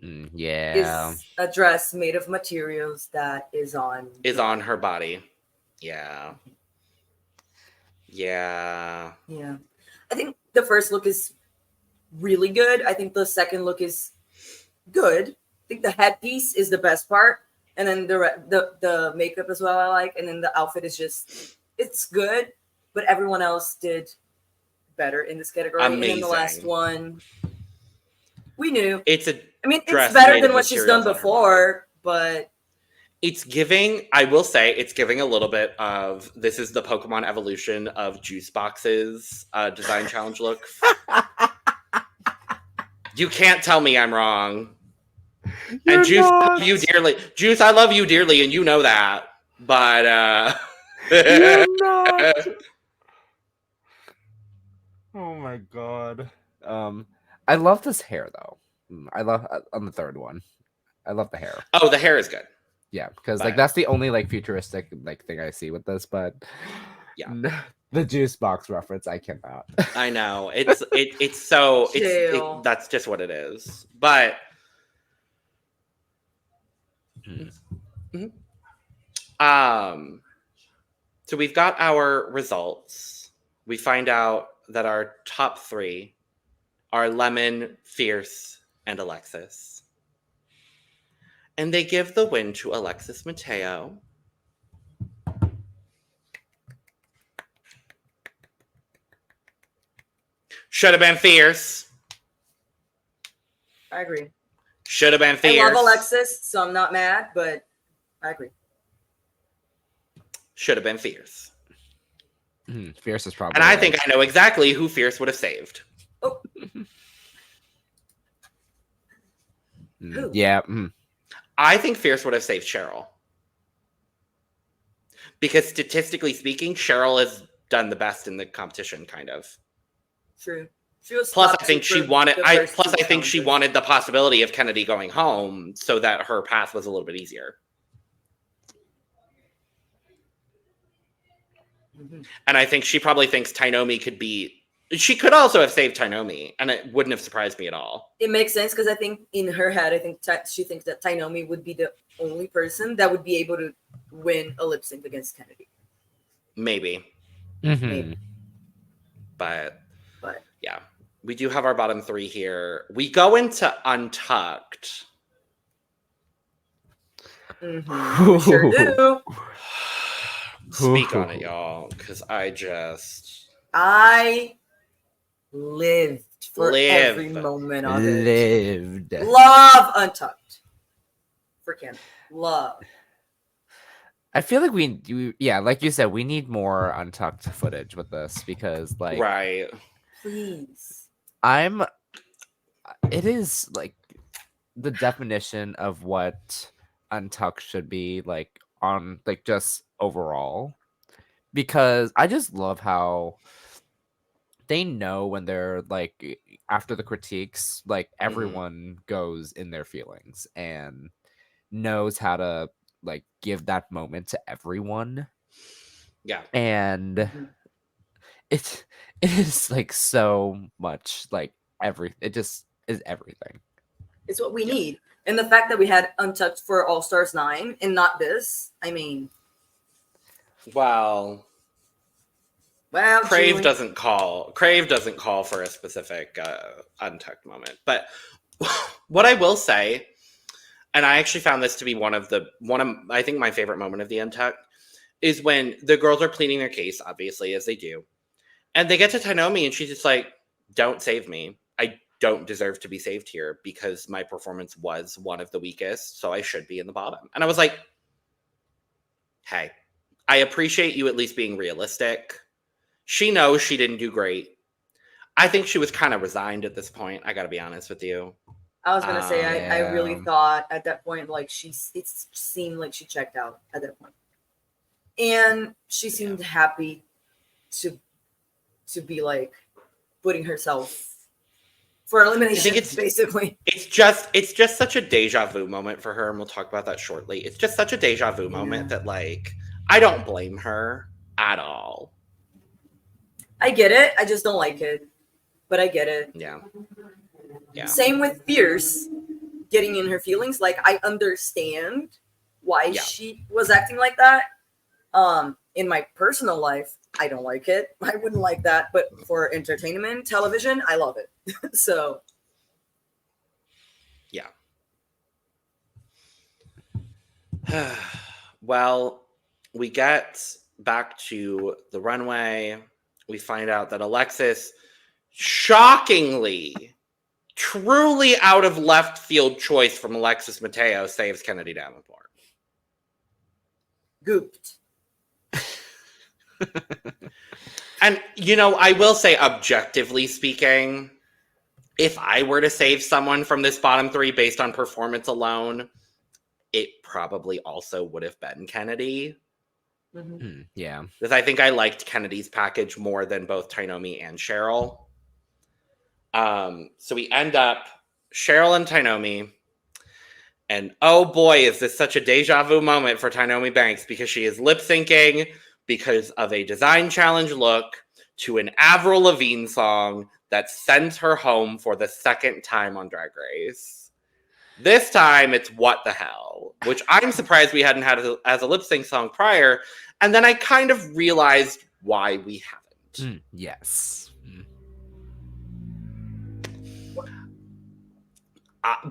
Is a dress made of materials that is on her body. Yeah. I think the first look is really good. I think the second look is good. I think the headpiece is the best part, and then the makeup as well I like, and then the outfit is just, it's good, but everyone else did better in this category. Amazing. And then the last one, we knew. It's better than what she's done before, but it's giving, I will say, it's giving a little bit of, this is the Pokemon evolution of Juice Box's design challenge look. You can't tell me I'm wrong. You're and Juice, not. I love you dearly. Juice, I love you dearly, and you know that. But you're not. Oh my god. I love this hair though. I love on the third one. I love the hair. Oh, the hair is good. Yeah, because that's the only futuristic thing I see with this, but yeah. The juice box reference, I cannot. I know. It's that's just what it is. But so we've got our results. We find out that our top 3 are Lemon, Fierce, and Alexis. And they give the win to Alexis Mateo. Should have been Fierce. I agree. Should have been Fierce. I love Alexis, so I'm not mad, but I agree. Should have been Fierce. Fierce is probably. And I think I know exactly who Fierce would have saved. Oh. Yeah. I think Fierce would have saved Cheryl. Because statistically speaking, Cheryl has done the best in the competition, kind of. True. She was plus, I think she wanted. I think she wanted the possibility of Kennedy going home, so that her path was a little bit easier. And I think she probably thinks Tainomi could be. She could also have saved Tainomi, and it wouldn't have surprised me at all. It makes sense because I think in her head, I think she thinks that Tainomi would be the only person that would be able to win a lip sync against Kennedy. Maybe. Maybe. But yeah, we do have our bottom 3 here. We go into Untucked. Mm-hmm. We sure do. Speak on it, y'all, because I lived for every moment of it. Lived. Love Untucked. Freaking love. I feel like like you said, we need more Untucked footage with this because, like, right. Please. It is like the definition of what Untucked should be like on like just overall, because I just love how they know when they're like after the critiques, like everyone goes in their feelings and knows how to like give that moment to everyone. Yeah. And it is like so much like it just is everything. It's what we need. And the fact that we had Untucked for All Stars 9 and not this, I mean. Well, Crave doesn't call for a specific Untucked moment. But what I will say, and I actually found this to be one of I think my favorite moment of the Untucked, is when the girls are pleading their case, obviously, as they do. And they get to Tainomi and she's just like, don't save me. I don't deserve to be saved here because my performance was one of the weakest, so I should be in the bottom. And I was like, hey, I appreciate you at least being realistic. She knows she didn't do great. I think she was kind of resigned at this point. I got to be honest with you. I was going to say, I really thought at that point, like it seemed like she checked out at that point. And she seemed happy to be like putting herself for elimination, basically. It's just such a deja vu moment for her, and we'll talk about that shortly. It's just such a deja vu moment that, like, I don't blame her at all. I get it. I just don't like it. But I get it. Yeah. Same with Fierce getting in her feelings. Like, I understand why she was acting like that. In my personal life, I don't like it. I wouldn't like that. But for entertainment, television, I love it. So. Yeah. Well, we get back to the runway. We find out that Alexis, shockingly, truly out of left field choice from Alexis Mateo, saves Kennedy Davenport. Gooped. And, you know, I will say, objectively speaking, if I were to save someone from this bottom three based on performance alone, it probably also would have been Kennedy. Mm-hmm. Yeah. Because I think I liked Kennedy's package more than both Tainomi and Cheryl. So we end up Cheryl and Tainomi. And oh boy, is this such a deja vu moment for Tainomi Banks, because she is lip syncing because of a design challenge look to an Avril Lavigne song that sends her home for the second time on Drag Race. This time it's What the Hell, which I'm surprised we hadn't had as a lip sync song prior. And then I kind of realized why we haven't. Yes.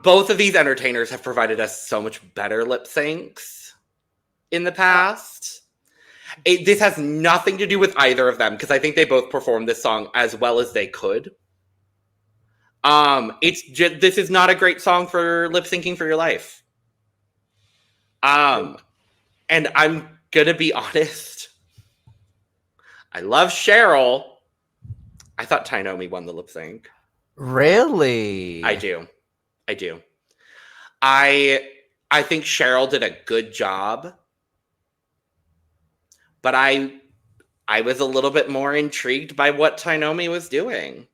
Both of these entertainers have provided us so much better lip syncs in the past. This has nothing to do with either of them, because I think they both performed this song as well as they could. This is not a great song for lip syncing for your life. And I'm gonna be honest. I love Cheryl. I thought Tainomi won the lip sync. Really? I do. I think Cheryl did a good job. But I was a little bit more intrigued by what Tainomi was doing.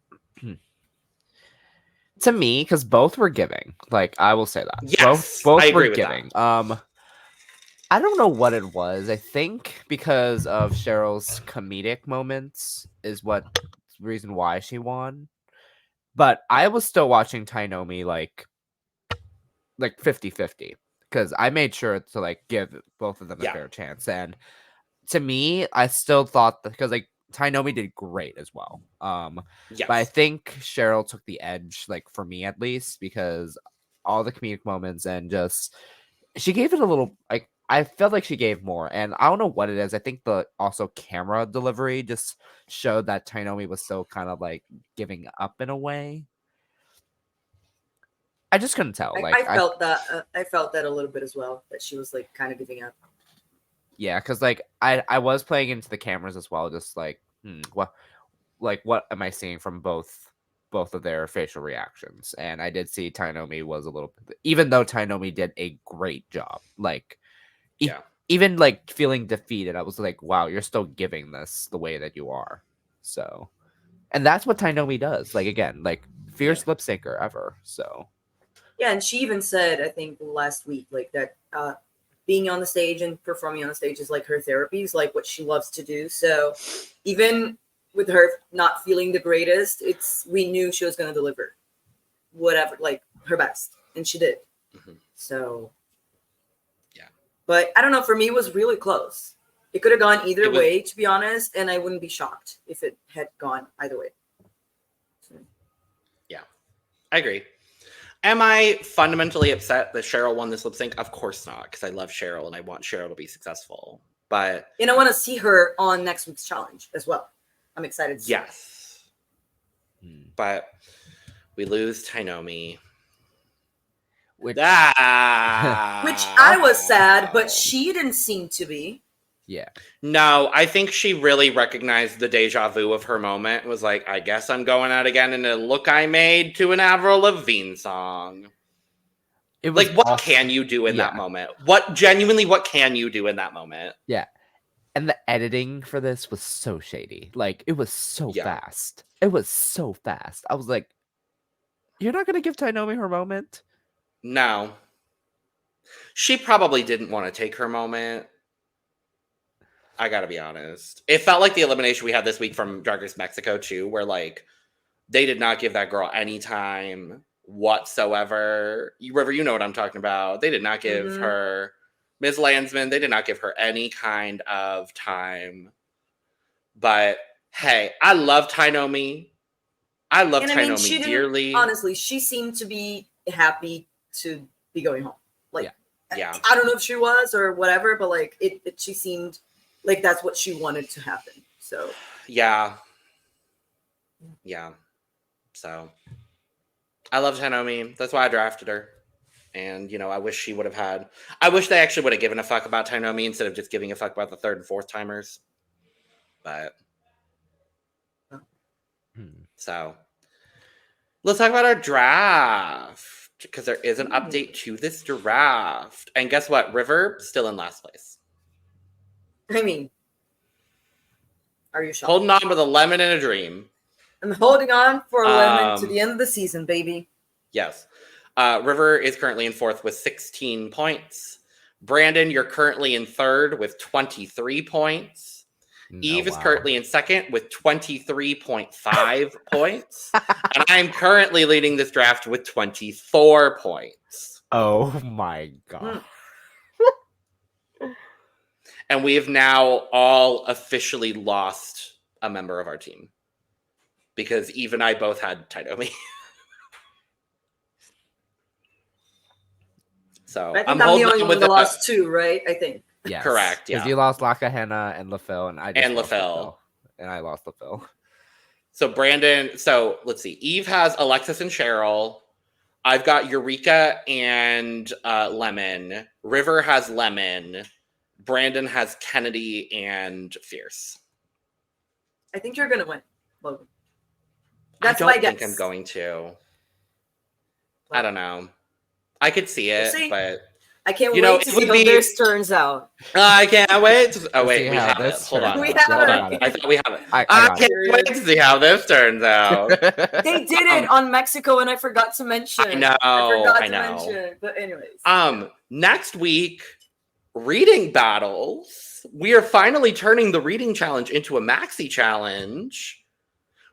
To me, because both were giving. Like, I will say that. Yes, both I agree were with giving. That. I don't know what it was. I think because of Cheryl's comedic moments is what reason why she won. But I was still watching Tainomi like 50-50. Because I made sure to like give both of them a fair chance. And to me, I still thought that because like Tainomi did great as well. Yes. But I think Cheryl took the edge, like for me at least, because all the comedic moments and just she gave it a little like I felt like she gave more, and I don't know what it is. I think the also camera delivery just showed that Tainomi was still kind of like giving up in a way. I just couldn't tell. I felt that. I felt that a little bit as well. That she was like kind of giving up. Yeah, because like I was playing into the cameras as well, just like what am I seeing from both of their facial reactions? And I did see Tainomi was a little bit, even though Tainomi did a great job, like even like feeling defeated, I was like, wow, you're still giving this the way that you are. So, and that's what Tainomi does. Like again, like fierce lip syncer ever. So yeah, and she even said, I think last week, like that being on the stage and performing on the stage is like her therapy, is like what she loves to do. So even with her not feeling the greatest, we knew she was going to deliver whatever, like her best, and she did. So yeah, but I don't know, for me it was really close. It could have gone either way, to be honest, and I wouldn't be shocked if it had gone either way. So. Yeah, I agree. Am I fundamentally upset that Cheryl won this lip sync? Of course not, because I love Cheryl and I want Cheryl to be successful. But and I want to see her on next week's challenge as well. I'm excited to see. Yes. But we lose Tainomi. Which I was sad, but she didn't seem to be. Yeah. No, I think she really recognized the deja vu of her moment. Was like, I guess I'm going out again in a look I made to an Avril Lavigne song. It was like, what can you do in that moment? What can you do in that moment? Yeah. And the editing for this was so shady. Like, it was so fast. It was so fast. I was like, you're not going to give Tainomi her moment? No. She probably didn't want to take her moment. I gotta be honest. It felt like the elimination we had this week from Drag Race Mexico too, where like they did not give that girl any time whatsoever. River, you know what I'm talking about. They did not give her Ms. Landsman. They did not give her any kind of time. But hey, I love Tainomi. I love Tainomi dearly. Honestly, she seemed to be happy to be going home. Like, yeah. I don't know if she was or whatever, but like she seemed like that's what she wanted to happen. So yeah. So I love Tainomi. That's why I drafted her. And I wish they actually would have given a fuck about Tainomi instead of just giving a fuck about the third and fourth timers. But so let's talk about our draft, because there is an update to this draft. And guess what? River still in last place. I mean, are you shocked? Holding on with a lemon and a dream. I'm holding on for a lemon to the end of the season, baby. Yes. River is currently in fourth with 16 points. Brandon, you're currently in third with 23 points. Eve is currently in second with 23.5 points. And I'm currently leading this draft with 24 points. Oh my God. And we have now all officially lost a member of our team. Because Eve and I both had Tainomi. So I think I'm the only one that lost two, right? I think. Yes. Correct. Yeah. Because you lost Lakahena and LaFille, and I just lost LaFille. And I lost LaFille. So Brandon. So let's see. Eve has Alexis and Cheryl. I've got Eureka and Lemon. River has Lemon. Brandon has Kennedy and Fierce. I think you're gonna win, Logan. That's my guess. I don't think I'm going to. Well, I don't know. I could see it, but I can't wait to see how this turns out. I can't wait. We have it. Hold on. We have it. I thought we have it. I can't wait to see how this turns out. They did it on Mexico, and I forgot to mention. I know. But anyways. Next week, reading battles. We are finally turning the reading challenge into a maxi challenge,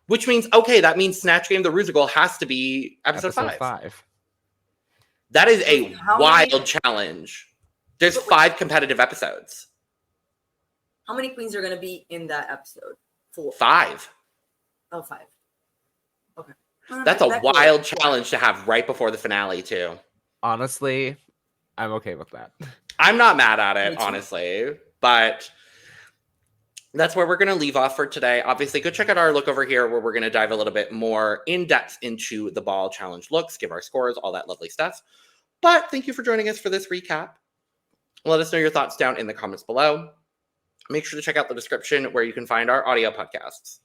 which means that means Snatch Game the Rusical has to be episode 5. That is a wild challenge. There's 5 competitive episodes. How many queens are going to be in that episode? 4. 5. Oh, 5. Okay. That's a wild challenge to have right before the finale, too. Honestly, I'm okay with that. I'm not mad at it, honestly, but that's where we're going to leave off for today. Obviously, go check out our look over here where we're going to dive a little bit more in depth into the ball challenge looks, give our scores, all that lovely stuff. But thank you for joining us for this recap. Let us know your thoughts down in the comments below. Make sure to check out the description where you can find our audio podcasts,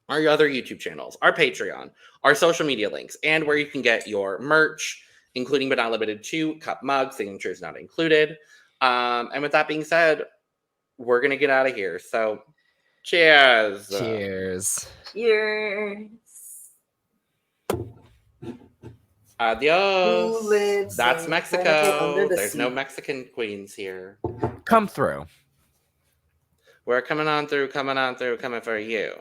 our other YouTube channels, our Patreon, our social media links, and where you can get your merch, including but not limited to cup mugs, signatures not included. And with that being said, we're going to get out of here. So, cheers. Cheers. Cheers. Adios. That's Mexico. There's sea? no Mexican queens here. Come through. We're coming on through, coming for you.